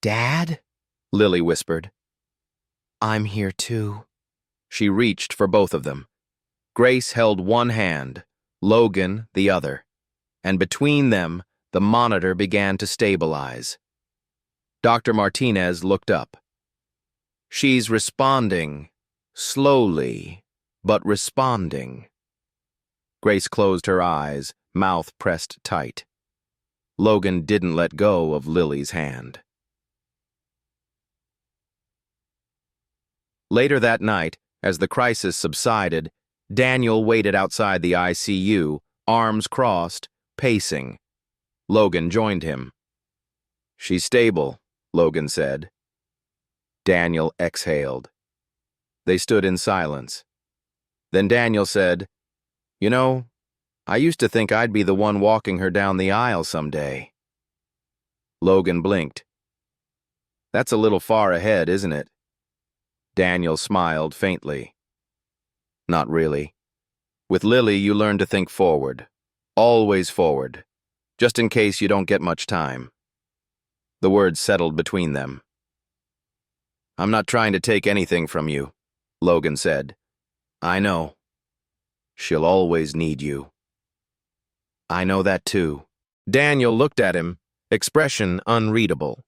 Speaker 1: "Dad?" Lily whispered. "I'm here too." She reached for both of them. Grace held one hand, Logan the other, and between them, the monitor began to stabilize. Dr. Martinez looked up. She's responding, slowly, but responding. Grace closed her eyes, mouth pressed tight. Logan didn't let go of Lily's hand. Later that night, as the crisis subsided, Daniel waited outside the ICU, arms crossed, pacing. Logan joined him. "She's stable," Logan said. Daniel exhaled. They stood in silence. Then Daniel said, "You know, I used to think I'd be the one walking her down the aisle someday." Logan blinked. "That's a little far ahead, isn't it?" Daniel smiled faintly. "Not really. With Lily, you learn to think forward. Always forward. Just in case you don't get much time." The words settled between them. "I'm not trying to take anything from you," Logan said. "I know. She'll always need you." "I know that too." Daniel looked at him, expression unreadable.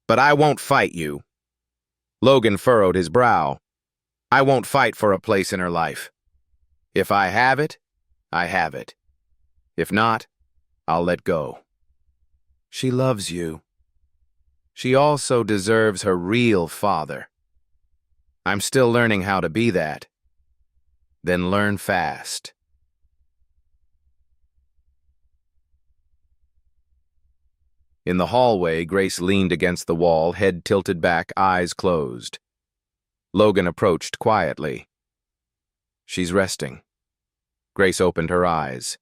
Speaker 1: "But I won't fight you." Logan furrowed his brow. "I won't fight for a place in her life. If I have it, I have it. If not, I'll let go. She loves you. She also deserves her real father. I'm still learning how to be that. Then learn fast." In the hallway, Grace leaned against the wall, head tilted back, eyes closed. Logan approached quietly. "She's resting." Grace opened her eyes.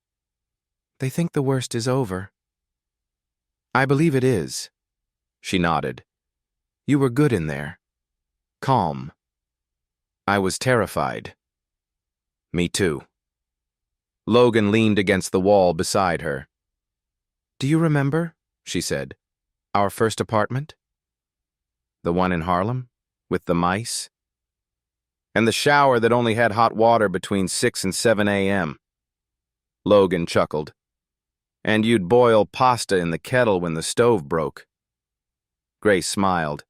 Speaker 1: "They think the worst is over." "I believe it is." She nodded. "You were good in there. Calm." "I was terrified." "Me too." Logan leaned against the wall beside her. "Do you remember," she said, "our first apartment? The one in Harlem, with the mice? And the shower that only had hot water between 6 and 7 a.m. Logan chuckled. "And you'd boil pasta in the kettle when the stove broke." Grace smiled.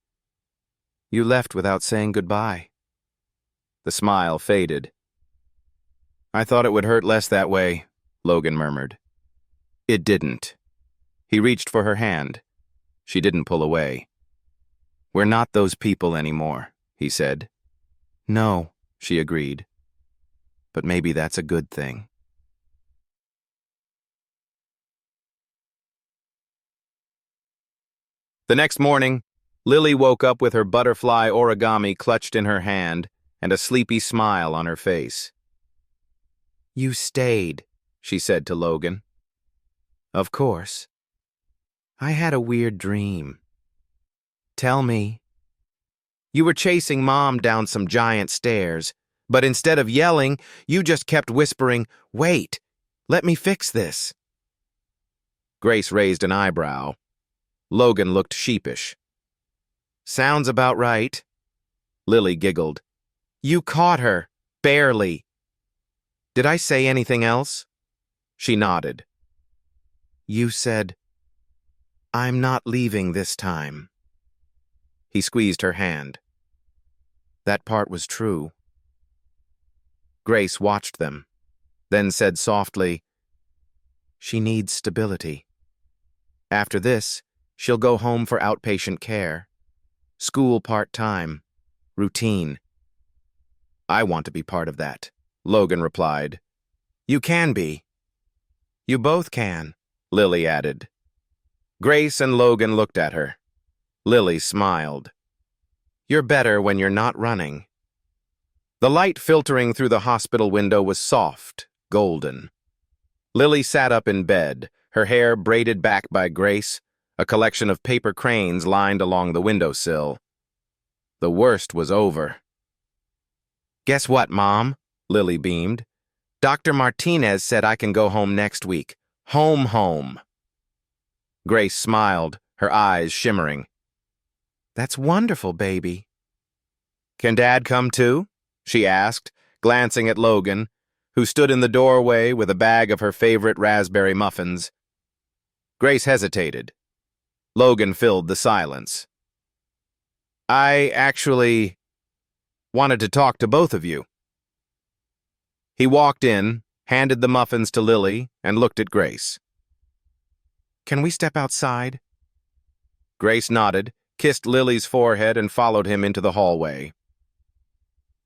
Speaker 1: "You left without saying goodbye." The smile faded. "I thought it would hurt less that way," Logan murmured. It didn't. He reached for her hand. She didn't pull away. "We're not those people anymore," he said. "No," she agreed. "But maybe that's a good thing." The next morning, Lily woke up with her butterfly origami clutched in her hand and a sleepy smile on her face. "You stayed," she said to Logan. "Of course. I had a weird dream." "Tell me." "You were chasing Mom down some giant stairs, but instead of yelling, you just kept whispering, 'Wait, let me fix this.'" Grace raised an eyebrow. Logan looked sheepish. "Sounds about right." Lily giggled. "You caught her, barely." "Did I say anything else?" She nodded. "You said, 'I'm not leaving this time.'" He squeezed her hand. "That part was true." Grace watched them, then said softly, "She needs stability. After this, she'll go home for outpatient care. School part-time. Routine." "I want to be part of that," Logan replied. "You can be." "You both can," Lily added. Grace and Logan looked at her. Lily smiled. "You're better when you're not running." The light filtering through the hospital window was soft, golden. Lily sat up in bed, her hair braided back by Grace, a collection of paper cranes lined along the windowsill. The worst was over. "Guess what, Mom?" Lily beamed. "Dr. Martinez said I can go home next week. Home. Grace smiled, her eyes shimmering. "That's wonderful, baby." "Can Dad come too?" she asked, glancing at Logan, who stood in the doorway with a bag of her favorite raspberry muffins. Grace hesitated. Logan filled the silence. I actually wanted to talk to both of you. He walked in, handed the muffins to Lily, and looked at Grace. Can we step outside? Grace nodded, kissed Lily's forehead, and followed him into the hallway.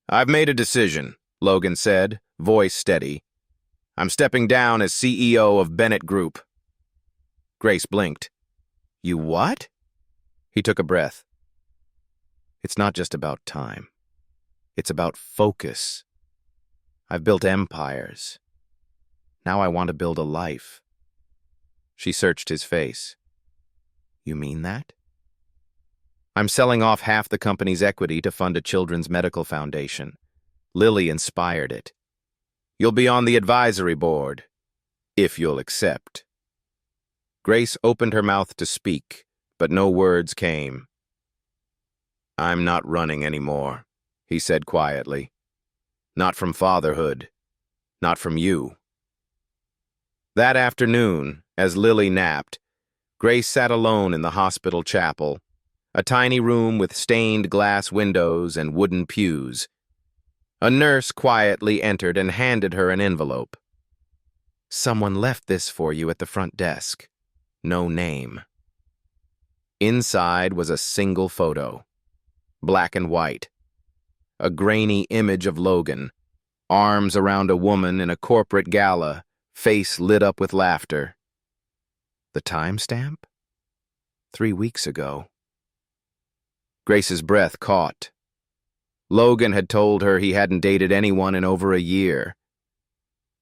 Speaker 1: I've made a decision, Logan said, voice steady. I'm stepping down as CEO of Bennett Group. Grace blinked. You what? He took a breath. It's not just about time. It's about focus. I've built empires. Now I want to build a life. She searched his face. You mean that? I'm selling off half the company's equity to fund a children's medical foundation. Lily inspired it. You'll be on the advisory board, if you'll accept. Grace opened her mouth to speak, but no words came. I'm not running anymore, he said quietly. Not from fatherhood. Not from you. That afternoon, as Lily napped, Grace sat alone in the hospital chapel, a tiny room with stained glass windows and wooden pews. A nurse quietly entered and handed her an envelope. Someone left this for you at the front desk. No name. Inside was a single photo, black and white. A grainy image of Logan, arms around a woman in a corporate gala, face lit up with laughter. The timestamp? 3 weeks ago. Grace's breath caught. Logan had told her he hadn't dated anyone in over a year.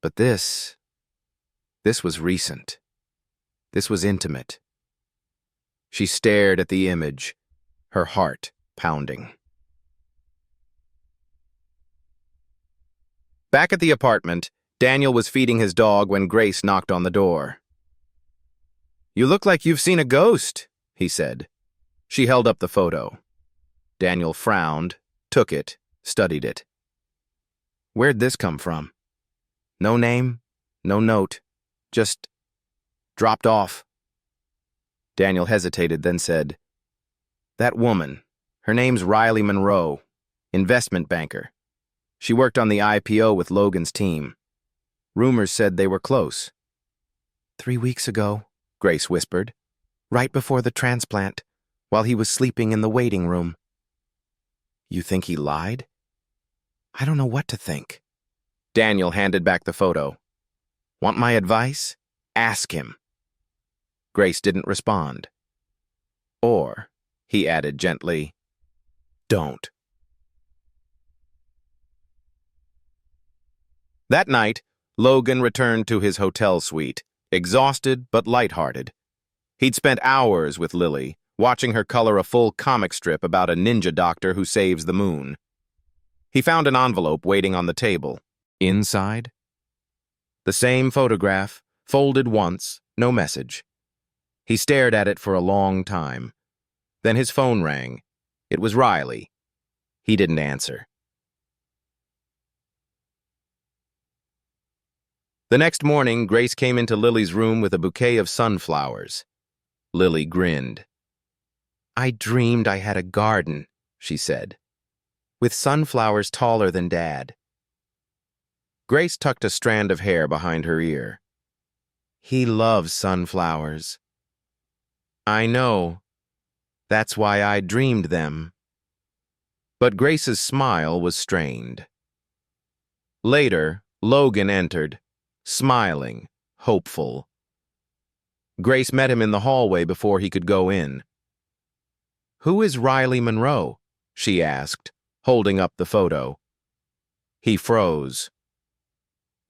Speaker 1: But this was recent. This was intimate. She stared at the image, her heart pounding. Back at the apartment, Daniel was feeding his dog when Grace knocked on the door. You look like you've seen a ghost, he said. She held up the photo. Daniel frowned, took it, studied it. Where'd this come from? No name, no note, just dropped off. Daniel hesitated, then said, That woman, her name's Riley Monroe, investment banker. She worked on the IPO with Logan's team. Rumors said they were close. 3 weeks ago, Grace whispered, right before the transplant, while he was sleeping in the waiting room. You think he lied? I don't know what to think. Daniel handed back the photo. Want my advice? Ask him. Grace didn't respond. Or, he added gently, don't. That night, Logan returned to his hotel suite, exhausted but lighthearted. He'd spent hours with Lily, watching her color a full comic strip about a ninja doctor who saves the moon. He found an envelope waiting on the table. Inside? The same photograph, folded once, no message. He stared at it for a long time. Then his phone rang. It was Riley. He didn't answer. The next morning, Grace came into Lily's room with a bouquet of sunflowers. Lily grinned. I dreamed I had a garden, she said, with sunflowers taller than Dad. Grace tucked a strand of hair behind her ear. He loves sunflowers. I know. That's why I dreamed them. But Grace's smile was strained. Later, Logan entered, smiling, hopeful. Grace met him in the hallway before he could go in. Who is Riley Monroe? She asked, holding up the photo. He froze.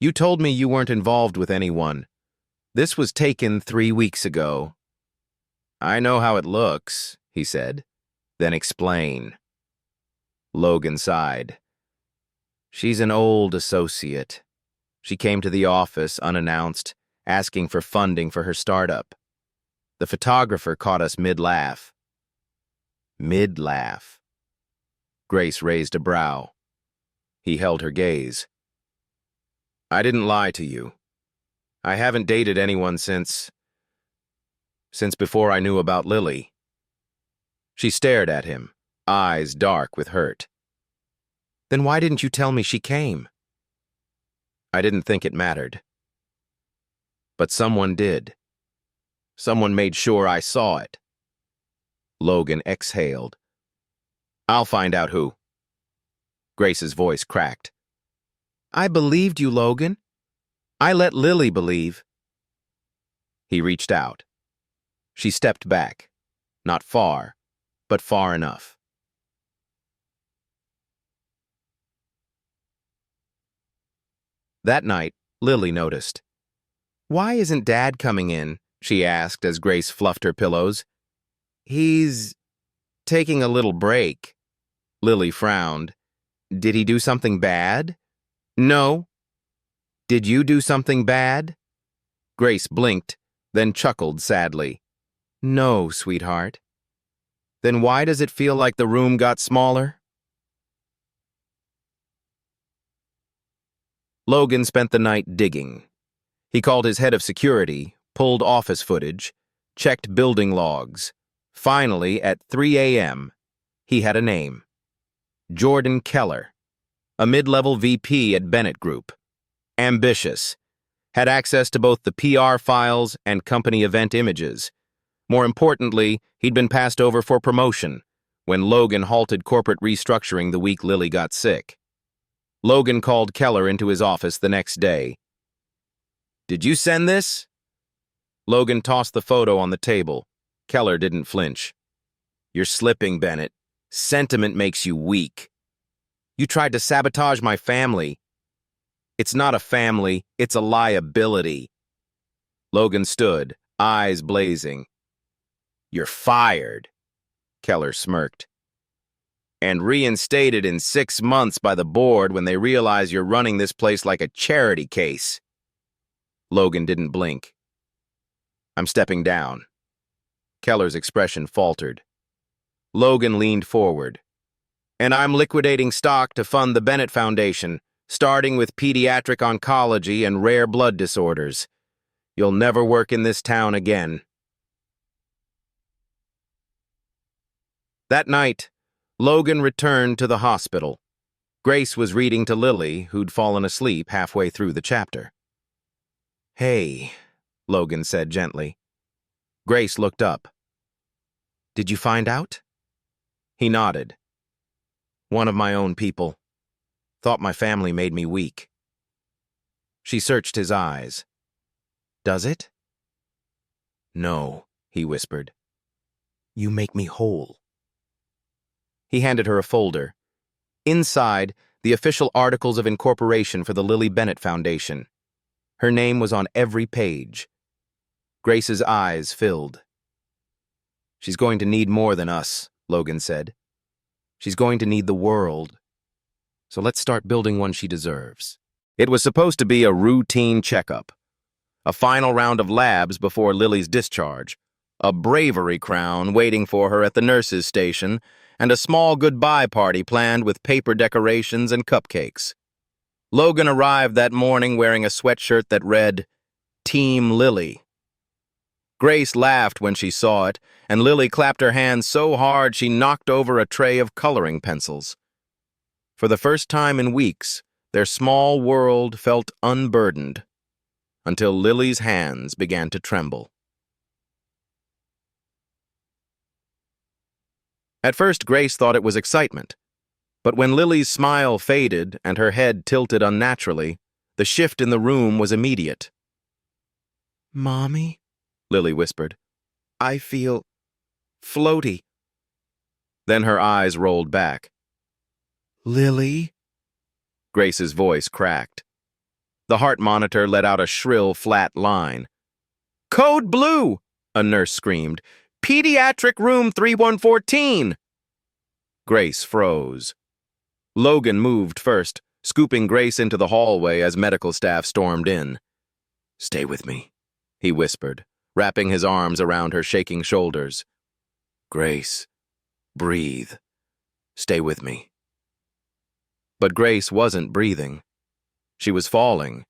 Speaker 1: You told me you weren't involved with anyone. This was taken 3 weeks ago. I know how it looks, he said. Then explain. Logan sighed. She's an old associate. She came to the office unannounced, asking for funding for her startup. The photographer caught us mid-laugh. Mid-laugh. Grace raised a brow. He held her gaze. I didn't lie to you. I haven't dated anyone since before I knew about Lily. She stared at him, eyes dark with hurt. Then why didn't you tell me she came? I didn't think it mattered. But someone did. Someone made sure I saw it. Logan exhaled. I'll find out who. Grace's voice cracked. I believed you, Logan. I let Lily believe. He reached out. She stepped back. Not far, but far enough. That night, Lily noticed. Why isn't Dad coming in? She asked as Grace fluffed her pillows. He's taking a little break. Lily frowned. Did he do something bad? No. Did you do something bad? Grace blinked, then chuckled sadly. No, sweetheart. Then why does it feel like the room got smaller? Logan spent the night digging. He called his head of security, pulled office footage, checked building logs. Finally, at 3 a.m., he had a name. Jordan Keller, a mid-level VP at Bennett Group. Ambitious, had access to both the PR files and company event images. More importantly, he'd been passed over for promotion when Logan halted corporate restructuring the week Lily got sick. Logan called Keller into his office the next day. Did you send this? Logan tossed the photo on the table. Keller didn't flinch. You're slipping, Bennett. Sentiment makes you weak. You tried to sabotage my family. It's not a family, it's a liability. Logan stood, eyes blazing. You're fired, Keller smirked. And reinstated in 6 months by the board when they realize you're running this place like a charity case. Logan didn't blink. I'm stepping down. Keller's expression faltered. Logan leaned forward. And I'm liquidating stock to fund the Bennett Foundation, starting with pediatric oncology and rare blood disorders. You'll never work in this town again. That night, Logan returned to the hospital. Grace was reading to Lily, who'd fallen asleep halfway through the chapter. Hey, Logan said gently. Grace looked up. Did you find out? He nodded. One of my own people. Thought my family made me weak. She searched his eyes. Does it? No, he whispered. You make me whole. He handed her a folder. Inside, the official articles of incorporation for the Lily Bennett Foundation. Her name was on every page. Grace's eyes filled. She's going to need more than us, Logan said. She's going to need the world. So let's start building one she deserves. It was supposed to be a routine checkup. A final round of labs before Lily's discharge. A bravery crown waiting for her at the nurse's station, and a small goodbye party planned with paper decorations and cupcakes. Logan arrived that morning wearing a sweatshirt that read, Team Lily. Grace laughed when she saw it, and Lily clapped her hands so hard she knocked over a tray of coloring pencils. For the first time in weeks, their small world felt unburdened, until Lily's hands began to tremble. At first, Grace thought it was excitement. But when Lily's smile faded and her head tilted unnaturally, the shift in the room was immediate. Mommy, Lily whispered, I feel floaty. Then her eyes rolled back. Lily? Grace's voice cracked. The heart monitor let out a shrill, flat line. Code Blue, a nurse screamed. Pediatric room 3114. Grace froze. Logan moved first, scooping Grace into the hallway as medical staff stormed in. Stay with me, he whispered, wrapping his arms around her shaking shoulders. Grace, breathe. Stay with me. But Grace wasn't breathing. She was falling,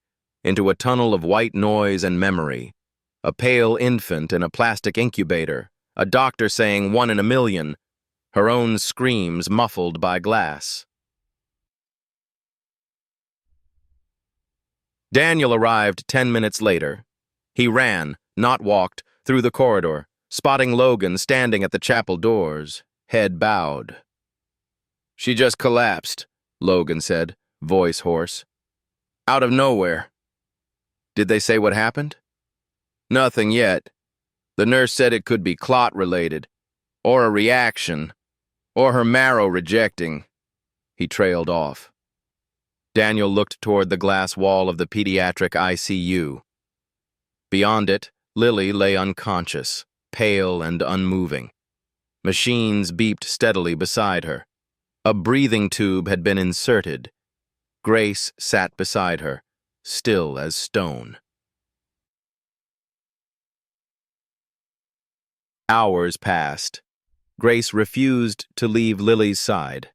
Speaker 1: into a tunnel of white noise and memory. A pale infant in a plastic incubator, a doctor saying 1 in a million, her own screams muffled by glass. Daniel arrived 10 minutes later. He ran, not walked, through the corridor, spotting Logan standing at the chapel doors, head bowed. "She just collapsed," Logan said, voice hoarse. "Out of nowhere." "Did they say what happened?" "Nothing yet. The nurse said it could be clot-related, or a reaction, or her marrow rejecting." He trailed off. Daniel looked toward the glass wall of the pediatric ICU. Beyond it, Lily lay unconscious, pale and unmoving. Machines beeped steadily beside her. A breathing tube had been inserted. Grace sat beside her, still as stone. Hours passed. Grace refused to leave Lily's side.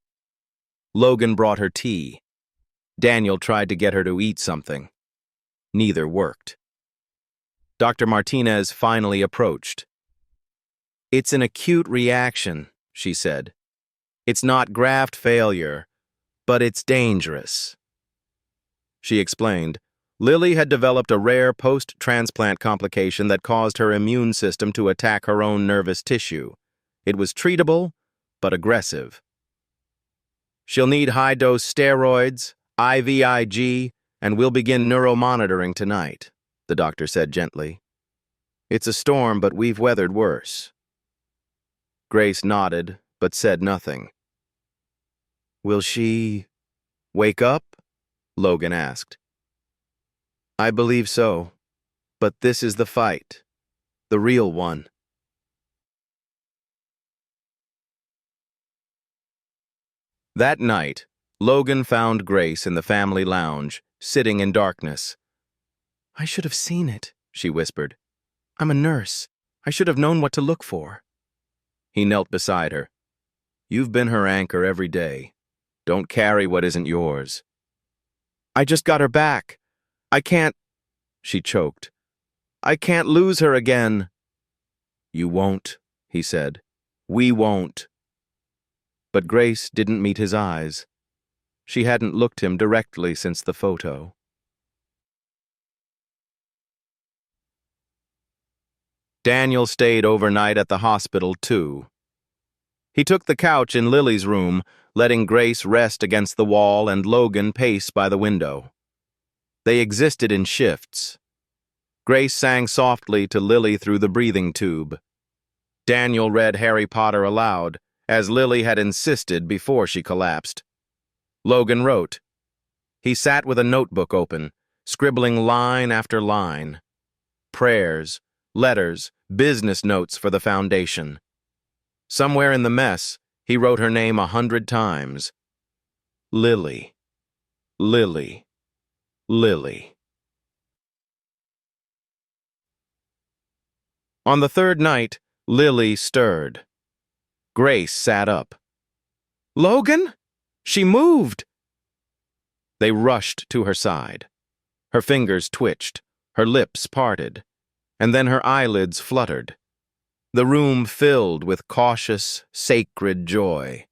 Speaker 1: Logan brought her tea. Daniel tried to get her to eat something. Neither worked. Dr. Martinez finally approached. "It's an acute reaction," she said. "It's not graft failure, but it's dangerous." She explained, Lily had developed a rare post-transplant complication that caused her immune system to attack her own nervous tissue. It was treatable, but aggressive. "She'll need high-dose steroids, IVIG, and we'll begin neuromonitoring tonight," the doctor said gently. "It's a storm, but we've weathered worse." Grace nodded, but said nothing. "Will she wake up?" Logan asked. "I believe so, but this is the fight, the real one." That night, Logan found Grace in the family lounge, sitting in darkness. "I should have seen it," she whispered. "I'm a nurse. I should have known what to look for." He knelt beside her. "You've been her anchor every day. Don't carry what isn't yours." "I just got her back. I can't—" she choked. "I can't lose her again." "You won't," he said. "We won't." But Grace didn't meet his eyes. She hadn't looked him directly since the photo. Daniel stayed overnight at the hospital, too. He took the couch in Lily's room, letting Grace rest against the wall and Logan pace by the window. They existed in shifts. Grace sang softly to Lily through the breathing tube. Daniel read Harry Potter aloud, as Lily had insisted before she collapsed. Logan wrote. He sat with a notebook open, scribbling line after line. Prayers, letters, business notes for the foundation. Somewhere in the mess, he wrote her name 100 times. Lily. Lily. Lily. On the third night, Lily stirred. Grace sat up. "Logan? She moved!" They rushed to her side. Her fingers twitched, her lips parted, and then her eyelids fluttered. The room filled with cautious, sacred joy.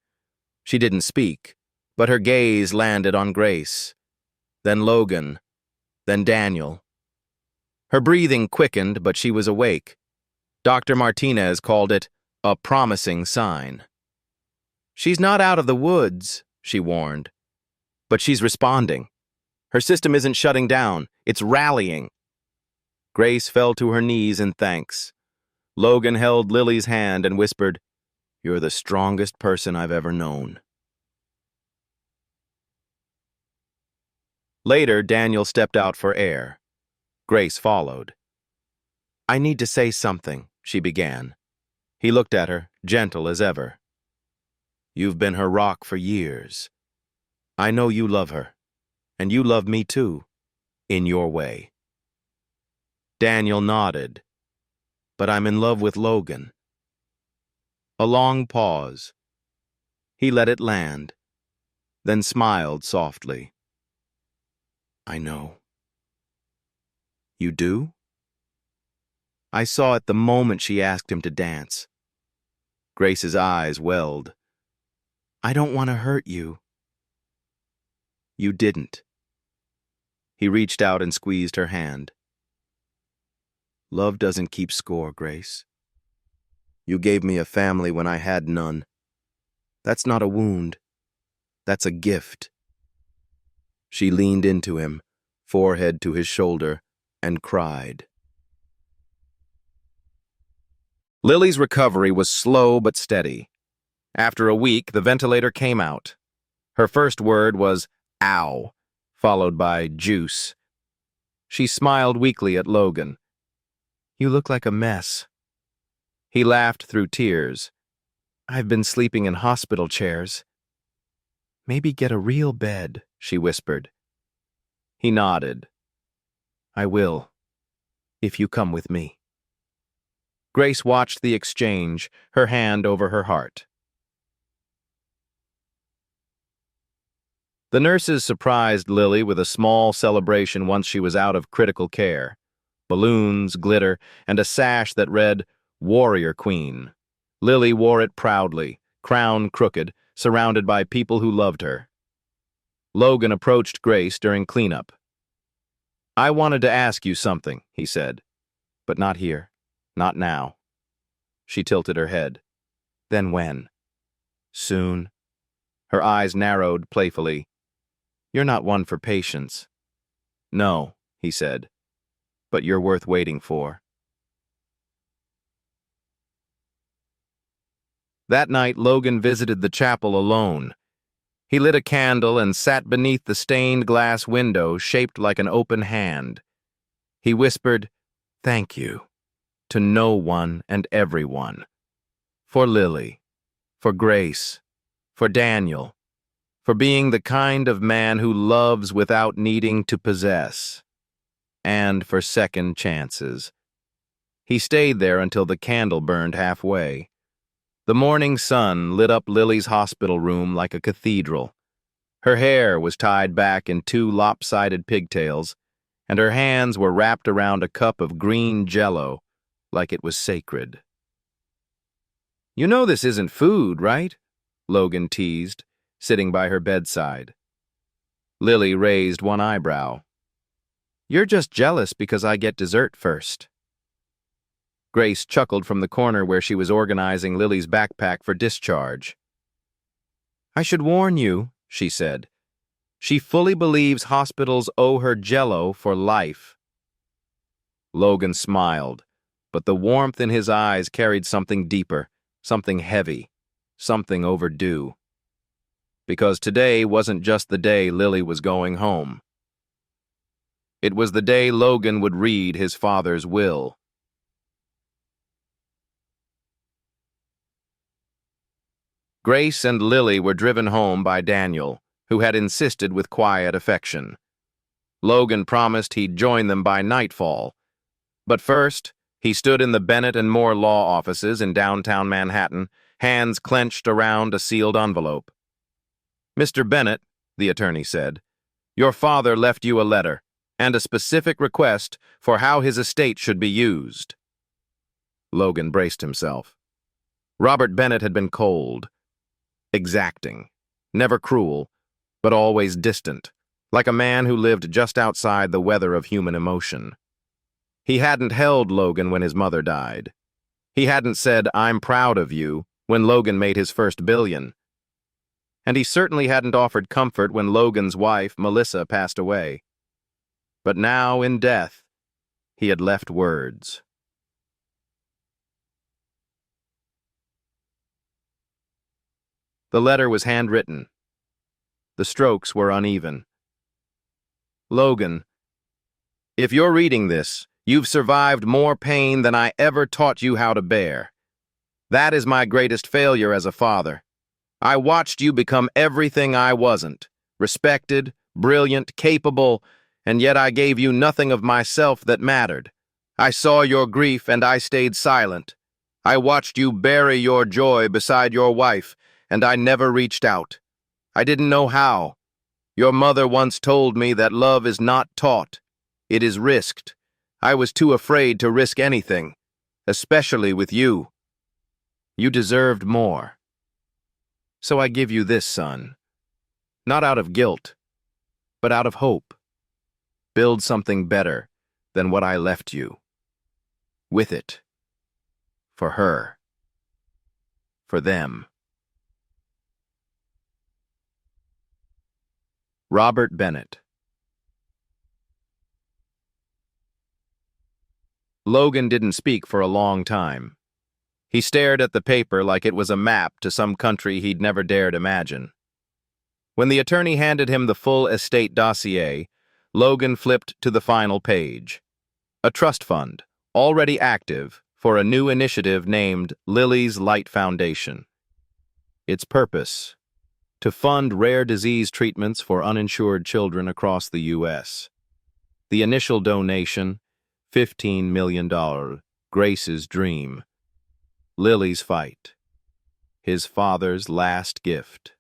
Speaker 1: She didn't speak, but her gaze landed on Grace, then Logan, then Daniel. Her breathing quickened, but she was awake. Dr. Martinez called it a promising sign. "She's not out of the woods," she warned, "but she's responding. Her system isn't shutting down, it's rallying." Grace fell to her knees in thanks. Logan held Lily's hand and whispered, "You're the strongest person I've ever known." Later, Daniel stepped out for air. Grace followed. "I need to say something," she began. He looked at her, gentle as ever. "You've been her rock for years. I know you love her, and you love me too, in your way." Daniel nodded. "But I'm in love with Logan." A long pause. He let it land, then smiled softly. "I know." You do? I saw it the moment she asked him to dance. Grace's eyes welled. I don't want to hurt you. You didn't. He reached out and squeezed her hand. Love doesn't keep score, Grace. You gave me a family when I had none. That's not a wound. That's a gift. She leaned into him, forehead to his shoulder, and cried. Lily's recovery was slow but steady. After a week, the ventilator came out. Her first word was, ow, followed by juice. She smiled weakly at Logan. You look like a mess. He laughed through tears. I've been sleeping in hospital chairs. Maybe get a real bed, she whispered. He nodded. I will, if you come with me. Grace watched the exchange, her hand over her heart. The nurses surprised Lily with a small celebration once she was out of critical care. Balloons, glitter, and a sash that read, Warrior Queen. Lily wore it proudly, crown crooked, surrounded by people who loved her. Logan approached Grace during cleanup. I wanted to ask you something, he said. But not here. Not now. She tilted her head. Then when? Soon. Her eyes narrowed playfully. You're not one for patience. No, he said. But you're worth waiting for. That night, Logan visited the chapel alone. He lit a candle and sat beneath the stained glass window shaped like an open hand. He whispered, Thank you, to no one and everyone. For Lily, for Grace, for Daniel, for being the kind of man who loves without needing to possess, and for second chances. He stayed there until the candle burned halfway. The morning sun lit up Lily's hospital room like a cathedral. Her hair was tied back in 2 lopsided pigtails, and her hands were wrapped around a cup of green jello like it was sacred. You know this isn't food, right? Logan teased, sitting by her bedside. Lily raised one eyebrow. You're just jealous because I get dessert first. Grace chuckled from the corner where she was organizing Lily's backpack for discharge. I should warn you, she said. She fully believes hospitals owe her jello for life. Logan smiled, but the warmth in his eyes carried something deeper, something heavy, something overdue. Because today wasn't just the day Lily was going home. It was the day Logan would read his father's will. Grace and Lily were driven home by Daniel, who had insisted with quiet affection. Logan promised he'd join them by nightfall. But first, he stood in the Bennett and Moore law offices in downtown Manhattan, hands clenched around a sealed envelope. Mr. Bennett, the attorney said, your father left you a letter and a specific request for how his estate should be used. Logan braced himself. Robert Bennett had been cold, exacting, never cruel, but always distant, like a man who lived just outside the weather of human emotion. He hadn't held Logan when his mother died. He hadn't said, I'm proud of you, when Logan made his first billion. And he certainly hadn't offered comfort when Logan's wife, Melissa, passed away. But now, in death, he had left words. The letter was handwritten. The strokes were uneven. Logan, if you're reading this, you've survived more pain than I ever taught you how to bear. That is my greatest failure as a father. I watched you become everything I wasn't, respected, brilliant, capable, and yet I gave you nothing of myself that mattered. I saw your grief and I stayed silent. I watched you bury your joy beside your wife, and I never reached out. I didn't know how. Your mother once told me that love is not taught. It is risked. I was too afraid to risk anything, especially with you. You deserved more. So I give you this, son. Not out of guilt, but out of hope. Build something better than what I left you. With it. For her. For them. Robert Bennett. Logan didn't speak for a long time. He stared at the paper like it was a map to some country he'd never dared imagine. When the attorney handed him the full estate dossier, Logan flipped to the final page. A trust fund, already active, for a new initiative named Lily's Light Foundation. Its purpose: to fund rare disease treatments for uninsured children across the U.S. The initial donation, $15 million, Grace's dream. Lily's fight. His father's last gift.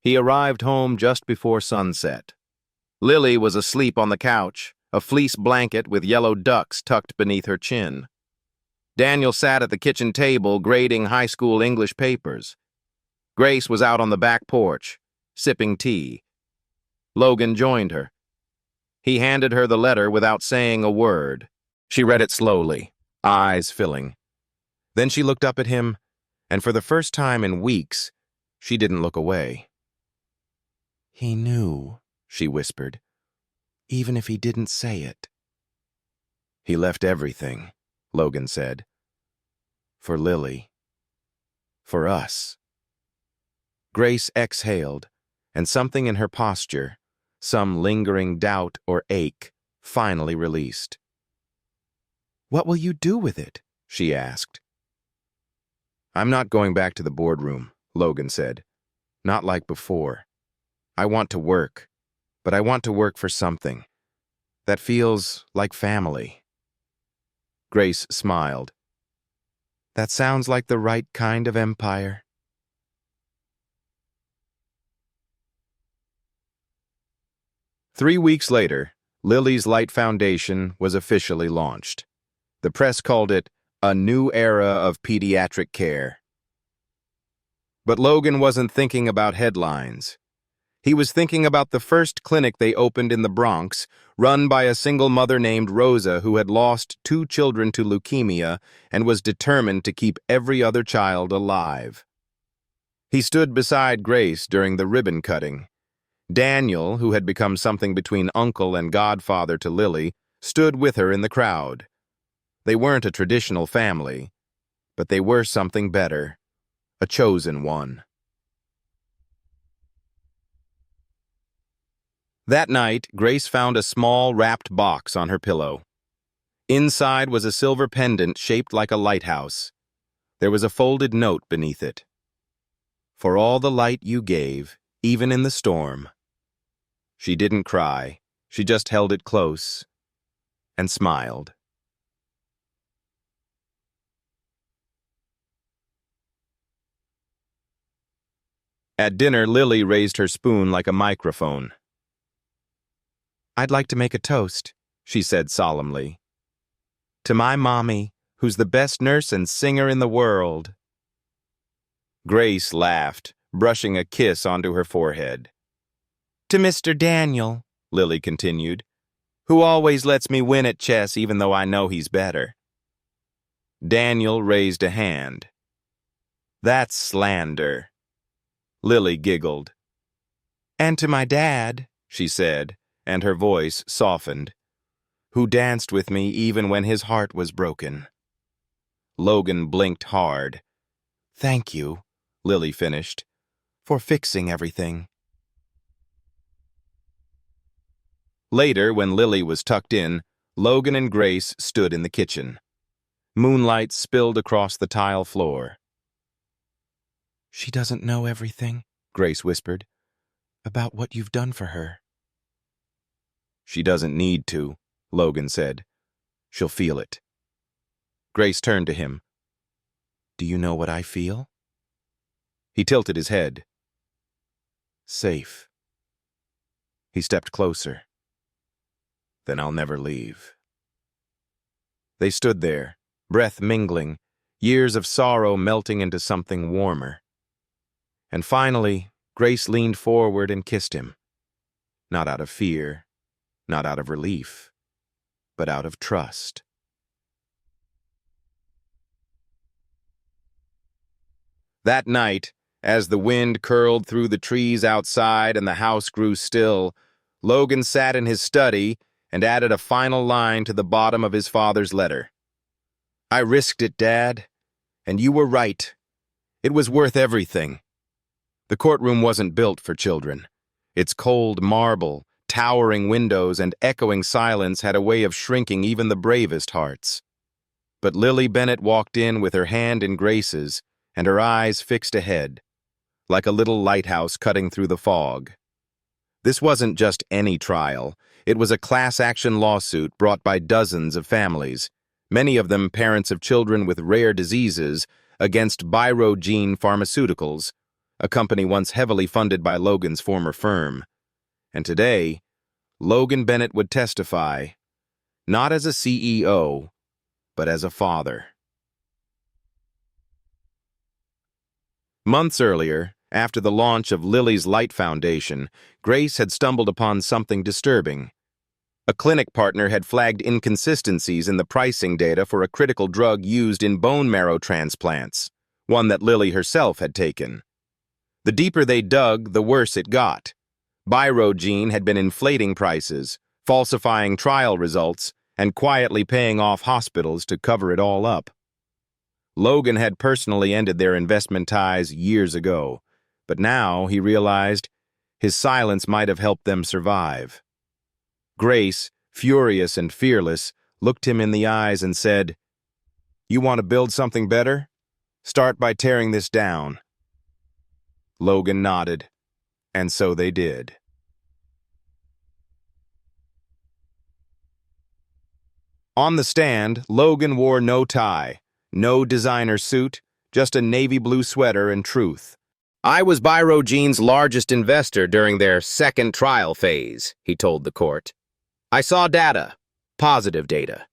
Speaker 1: He arrived home just before sunset. Lily was asleep on the couch, a fleece blanket with yellow ducks tucked beneath her chin. Daniel sat at the kitchen table grading high school English papers. Grace was out on the back porch, sipping tea. Logan joined her. He handed her the letter without saying a word. She read it slowly, eyes filling. Then she looked up at him, and for the first time in weeks, she didn't look away. "He knew," she whispered, "even if he didn't say it." "He left everything," Logan said. "For Lily. For us." Grace exhaled, and something in her posture, some lingering doubt or ache, finally released. "What will you do with it?" she asked. "I'm not going back to the boardroom," Logan said. "Not like before. I want to work, but I want to work for something that feels like family." Grace smiled. "That sounds like the right kind of empire." Three weeks later, Lily's Light Foundation was officially launched. The press called it a new era of pediatric care. But Logan wasn't thinking about headlines. He was thinking about the first clinic they opened in the Bronx, run by a single mother named Rosa who had lost 2 children to leukemia and was determined to keep every other child alive. He stood beside Grace during the ribbon cutting. Daniel, who had become something between uncle and godfather to Lily, stood with her in the crowd. They weren't a traditional family, but they were something better, a chosen one. That night, Grace found a small wrapped box on her pillow. Inside was a silver pendant shaped like a lighthouse. There was a folded note beneath it. "For all the light you gave, even in the storm." She didn't cry. She just held it close and smiled. At dinner, Lily raised her spoon like a microphone. "I'd like to make a toast," she said solemnly. "To my mommy, who's the best nurse and singer in the world." Grace laughed, brushing a kiss onto her forehead. "To Mr. Daniel," Lily continued, "who always lets me win at chess even though I know he's better." Daniel raised a hand. "That's slander." Lily giggled. "And to my dad," she said, and her voice softened, "who danced with me even when his heart was broken." Logan blinked hard. "Thank you," Lily finished, "for fixing everything." Later, when Lily was tucked in, Logan and Grace stood in the kitchen. Moonlight spilled across the tile floor. "She doesn't know everything," Grace whispered, "about what you've done for her." "She doesn't need to," Logan said. "She'll feel it." Grace turned to him. "Do you know what I feel?" He tilted his head. "Safe." He stepped closer. Then I'll never leave. They stood there, breath mingling, years of sorrow melting into something warmer. And finally, Grace leaned forward and kissed him. Not out of fear, not out of relief, but out of trust. That night, as the wind curled through the trees outside and the house grew still, Logan sat in his study and added a final line to the bottom of his father's letter. I risked it, Dad, and you were right. It was worth everything. The courtroom wasn't built for children. Its cold marble, towering windows, and echoing silence had a way of shrinking even the bravest hearts. But Lily Bennett walked in with her hand in Grace's and her eyes fixed ahead, like a little lighthouse cutting through the fog. This wasn't just any trial. It was a class-action lawsuit brought by dozens of families, many of them parents of children with rare diseases, against ballroom Pharmaceuticals, a company once heavily funded by Logan's former firm. And today, Logan Bennett would testify, not as a CEO, but as a father. Months earlier, after the launch of Lily's Light Foundation, Grace had stumbled upon something disturbing. A clinic partner had flagged inconsistencies in the pricing data for a critical drug used in bone marrow transplants, one that Lily herself had taken. The deeper they dug, the worse it got. Ballroom had been inflating prices, falsifying trial results, and quietly paying off hospitals to cover it all up. Logan had personally ended their investment ties years ago, but now he realized his silence might have helped them survive. Grace, furious and fearless, looked him in the eyes and said, "You want to build something better? Start by tearing this down." Logan nodded, and so they did. On the stand, Logan wore no tie, no designer suit, just a navy blue sweater and truth. I was ballroom's largest investor during their second trial phase, he told the court. I saw data, positive data.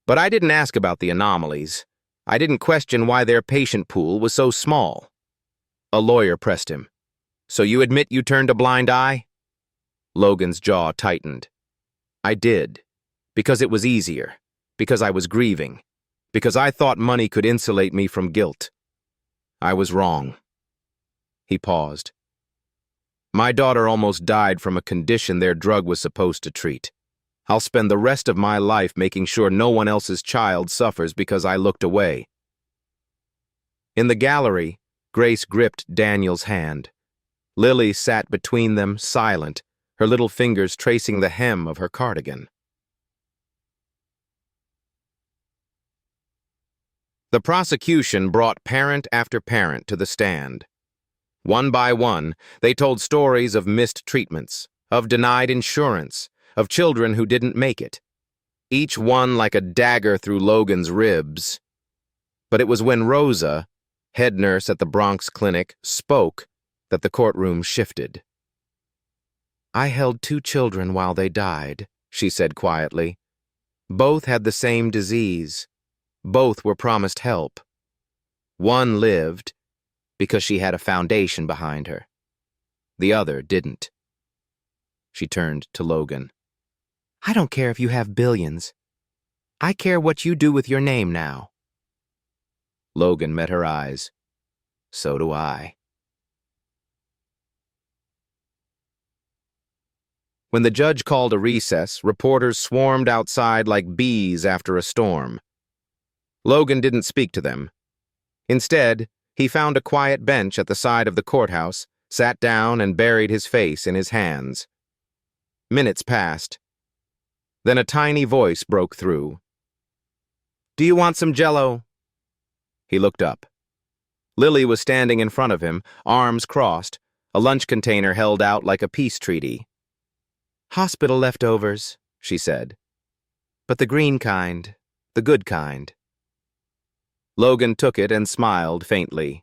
Speaker 1: But I didn't ask about the anomalies. I didn't question why their patient pool was so small. A lawyer pressed him. So you admit you turned a blind eye? Logan's jaw tightened. I did. Because it was easier. Because I was grieving. Because I thought money could insulate me from guilt. I was wrong. He paused. My daughter almost died from a condition their drug was supposed to treat. I'll spend the rest of my life making sure no one else's child suffers because I looked away. In the gallery, Grace gripped Daniel's hand. Lily sat between them, silent, her little fingers tracing the hem of her cardigan. The prosecution brought parent after parent to the stand. One by one, they told stories of missed treatments, of denied insurance, of children who didn't make it. Each one like a dagger through Logan's ribs. But it was when Rosa, head nurse at the Bronx clinic, spoke that the courtroom shifted. I held 2 children while they died, she said quietly. Both had the same disease. Both were promised help. One lived because she had a foundation behind her. The other didn't. She turned to Logan. I don't care if you have billions. I care what you do with your name now. Logan met her eyes. So do I. When the judge called a recess, reporters swarmed outside like bees after a storm. Logan didn't speak to them. Instead, he found a quiet bench at the side of the courthouse, sat down and buried his face in his hands. Minutes passed. Then a tiny voice broke through. Do you want some Jell-O? He looked up. Lily was standing in front of him, arms crossed, a lunch container held out like a peace treaty. Hospital leftovers, she said. But the green kind, the good kind. Logan took it and smiled faintly.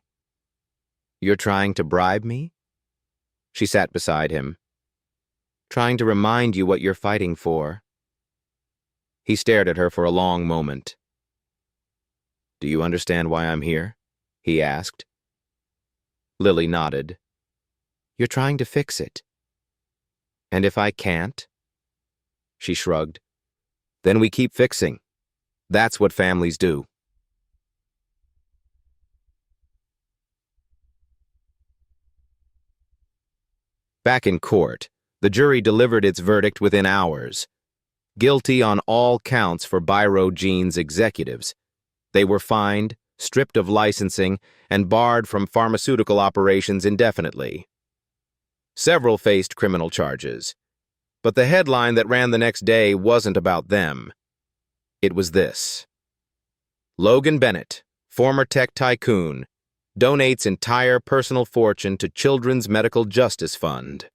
Speaker 1: You're trying to bribe me? She sat beside him. Trying to remind you what you're fighting for. He stared at her for a long moment. Do you understand why I'm here? He asked. Lily nodded. You're trying to fix it. And if I can't? She shrugged. Then we keep fixing. That's what families do. Back in court, the jury delivered its verdict within hours. Guilty on all counts for Biro Jeans executives. They were fined, stripped of licensing, and barred from pharmaceutical operations indefinitely. Several faced criminal charges. But the headline that ran the next day wasn't about them. It was this. Logan Bennett, former tech tycoon, donates entire personal fortune to Children's Medical Justice Fund.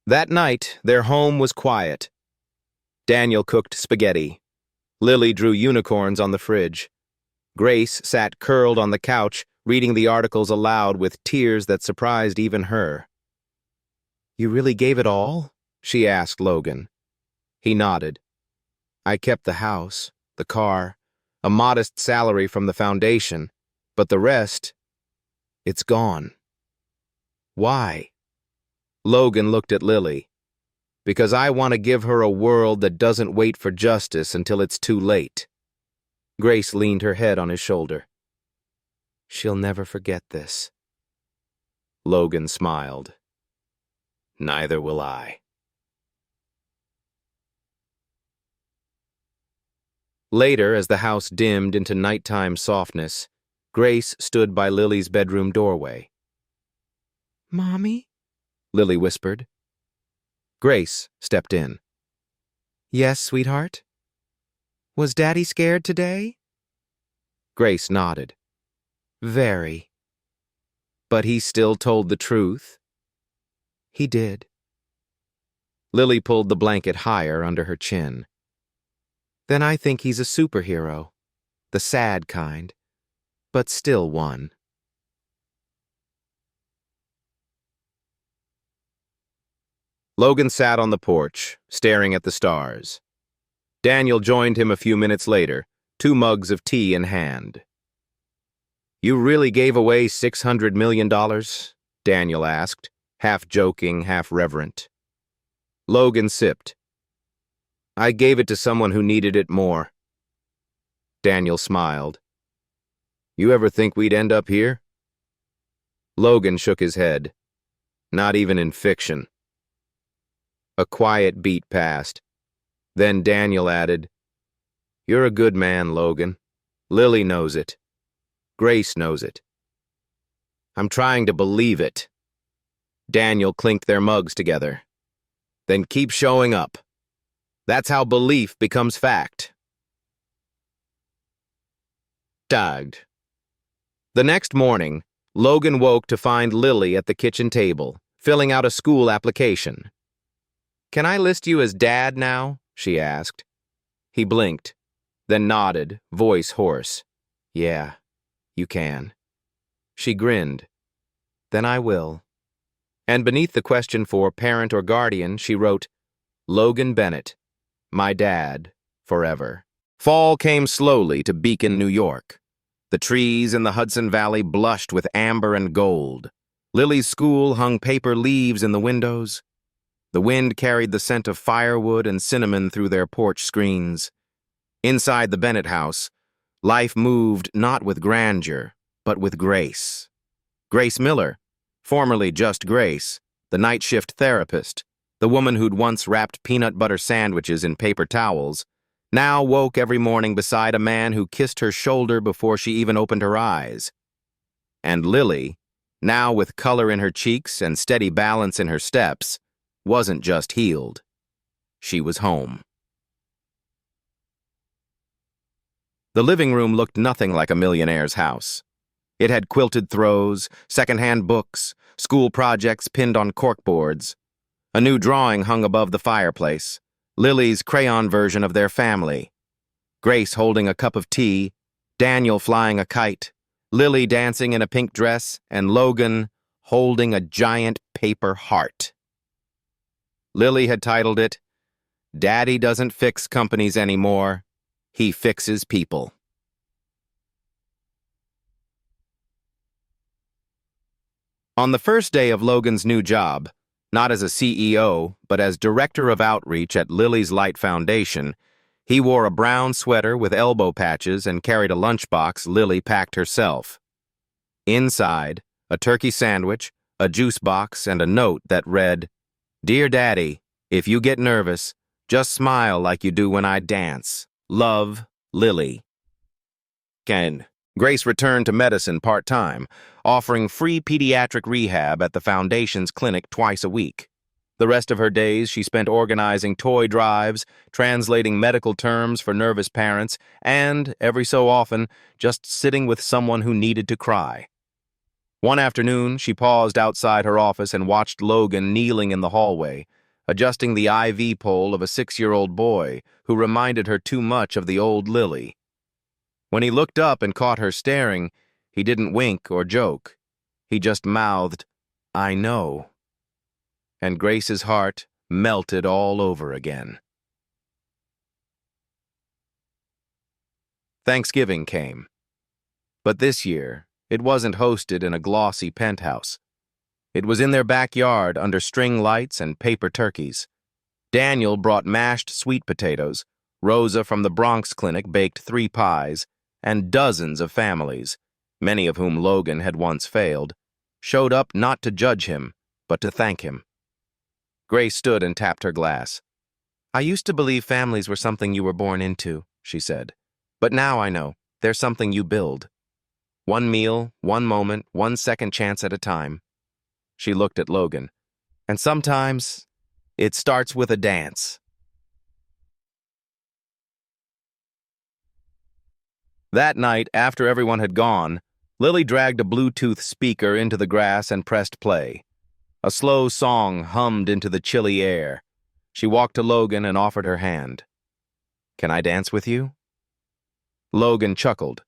Speaker 1: That night, their home was quiet. Daniel cooked spaghetti. Lily drew unicorns on the fridge. Grace sat curled on the couch, reading the articles aloud with tears that surprised even her. You really gave it all? She asked Logan. He nodded. I kept the house, the car, a modest salary from the foundation, but the rest, it's gone. Why? Logan looked at Lily. Because I want to give her a world that doesn't wait for justice until it's too late. Grace leaned her head on his shoulder. She'll never forget this. Logan smiled. Neither will I. Later, as the house dimmed into nighttime softness, Grace stood by Lily's bedroom doorway. Mommy? Lily whispered. Grace stepped in. Yes, sweetheart? Was Daddy scared today? Grace nodded. Very. But he still told the truth? He did. Lily pulled the blanket higher under her chin. Then I think he's a superhero. The sad kind. But still one. Logan sat on the porch, staring at the stars. Daniel joined him a few minutes later, 2 mugs of tea in hand. You really gave away $600 million? Daniel asked, half joking, half reverent. Logan sipped. I gave it to someone who needed it more. Daniel smiled. You ever think we'd end up here? Logan shook his head. Not even in fiction. A quiet beat passed. Then Daniel added, You're a good man, Logan. Lily knows it. Grace knows it. I'm trying to believe it. Daniel clinked their mugs together. Then keep showing up. That's how belief becomes fact. Tagged. The next morning, Logan woke to find Lily at the kitchen table, filling out a school application. Can I list you as Dad now? She asked. He blinked, then nodded, voice hoarse. Yeah, you can. She grinned. Then I will. And beneath the question for parent or guardian, she wrote, Logan Bennett, my dad, forever. Fall came slowly to Beacon, New York. The trees in the Hudson Valley blushed with amber and gold. Lily's school hung paper leaves in the windows. The wind carried the scent of firewood and cinnamon through their porch screens. Inside the Bennett house, life moved not with grandeur, but with grace. Grace Miller, formerly just Grace, the night shift therapist, the woman who'd once wrapped peanut butter sandwiches in paper towels, now woke every morning beside a man who kissed her shoulder before she even opened her eyes. And Lily, now with color in her cheeks and steady balance in her steps, wasn't just healed. She was home. The living room looked nothing like a millionaire's house. It had quilted throws, secondhand books, school projects pinned on corkboards. A new drawing hung above the fireplace, Lily's crayon version of their family. Grace holding a cup of tea, Daniel flying a kite, Lily dancing in a pink dress, and Logan holding a giant paper heart. Lily had titled it, "Daddy Doesn't Fix Companies Anymore, He Fixes People." On the first day of Logan's new job, not as a CEO, but as Director of Outreach at Lily's Light Foundation, he wore a brown sweater with elbow patches and carried a lunchbox Lily packed herself. Inside, a turkey sandwich, a juice box, and a note that read, "Dear Daddy, if you get nervous, just smile like you do when I dance. Love, Lily." Grace returned to medicine part-time, offering free pediatric rehab at the Foundation's clinic twice a week. The rest of her days she spent organizing toy drives, translating medical terms for nervous parents, and, every so often, just sitting with someone who needed to cry. One afternoon, she paused outside her office and watched Logan kneeling in the hallway, adjusting the IV pole of a 6-year-old boy who reminded her too much of the old Lily. When he looked up and caught her staring, he didn't wink or joke. He just mouthed, "I know." And Grace's heart melted all over again. Thanksgiving came. But this year, it wasn't hosted in a glossy penthouse. It was in their backyard under string lights and paper turkeys. Daniel brought mashed sweet potatoes, Rosa from the Bronx Clinic baked 3 pies, and dozens of families, many of whom Logan had once failed, showed up not to judge him, but to thank him. Grace stood and tapped her glass. "I used to believe families were something you were born into," she said. "But now I know they're something you build. One meal, one moment, one second chance at a time." She looked at Logan. "And sometimes it starts with a dance." That night, after everyone had gone, Lily dragged a Bluetooth speaker into the grass and pressed play. A slow song hummed into the chilly air. She walked to Logan and offered her hand. "Can I dance with you?" Logan chuckled.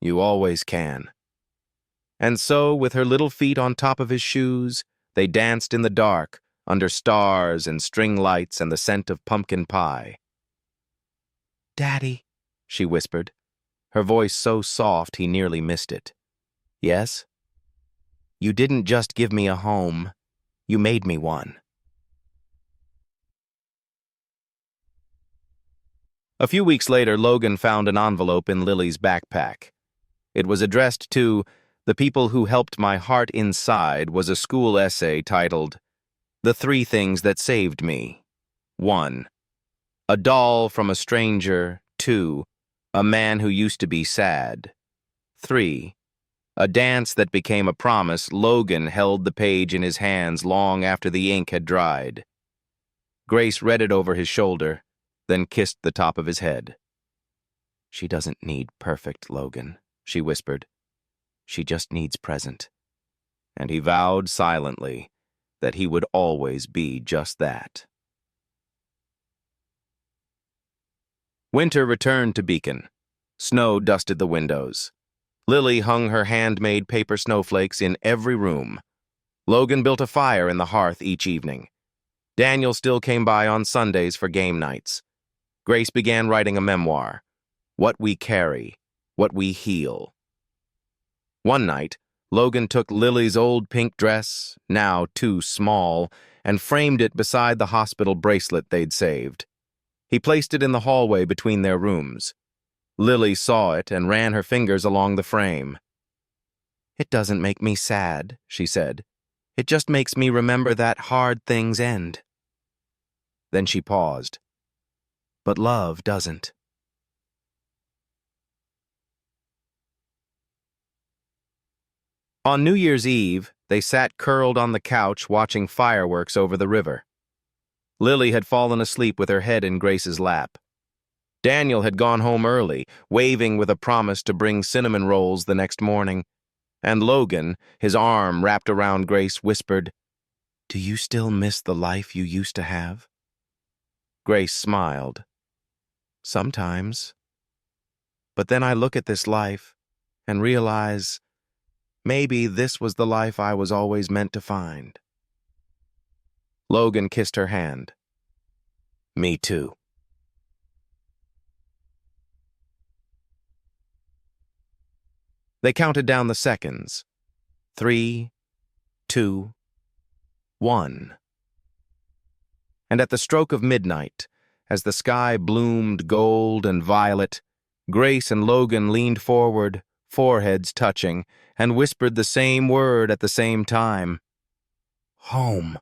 Speaker 1: "You always can." And so, with her little feet on top of his shoes, they danced in the dark, under stars and string lights and the scent of pumpkin pie. "Daddy," she whispered, her voice so soft he nearly missed it. "Yes?" "You didn't just give me a home. You made me one." A few weeks later, Logan found an envelope in Lily's backpack. It was addressed to "The People Who Helped My Heart Inside" was a school essay titled, "The 3 Things That Saved Me." 1. A doll from a stranger. 2. A man who used to be sad. 3. A dance that became a promise. Logan held the page in his hands long after the ink had dried. Grace read it over his shoulder, then kissed the top of his head. "She doesn't need perfect, Logan," she whispered. "She just needs present." And he vowed silently that he would always be just that. Winter returned to Beacon. Snow dusted the windows. Lily hung her handmade paper snowflakes in every room. Logan built a fire in the hearth each evening. Daniel still came by on Sundays for game nights. Grace began writing a memoir, What We Carry, What We Heal. One night, Logan took Lily's old pink dress, now too small, and framed it beside the hospital bracelet they'd saved. He placed it in the hallway between their rooms. Lily saw it and ran her fingers along the frame. "It doesn't make me sad," she said. "It just makes me remember that hard things end." Then she paused. "But love doesn't." On New Year's Eve, they sat curled on the couch watching fireworks over the river. Lily had fallen asleep with her head in Grace's lap. Daniel had gone home early, waving with a promise to bring cinnamon rolls the next morning. And Logan, his arm wrapped around Grace, whispered, "Do you still miss the life you used to have?" Grace smiled. "Sometimes. But then I look at this life, and realize maybe this was the life I was always meant to find. Logan kissed her hand. Me too. They counted down the seconds. 3, 2, 1. And at the stroke of midnight, as the sky bloomed gold and violet, Grace and Logan leaned forward, foreheads touching, and whispered the same word at the same time. Home.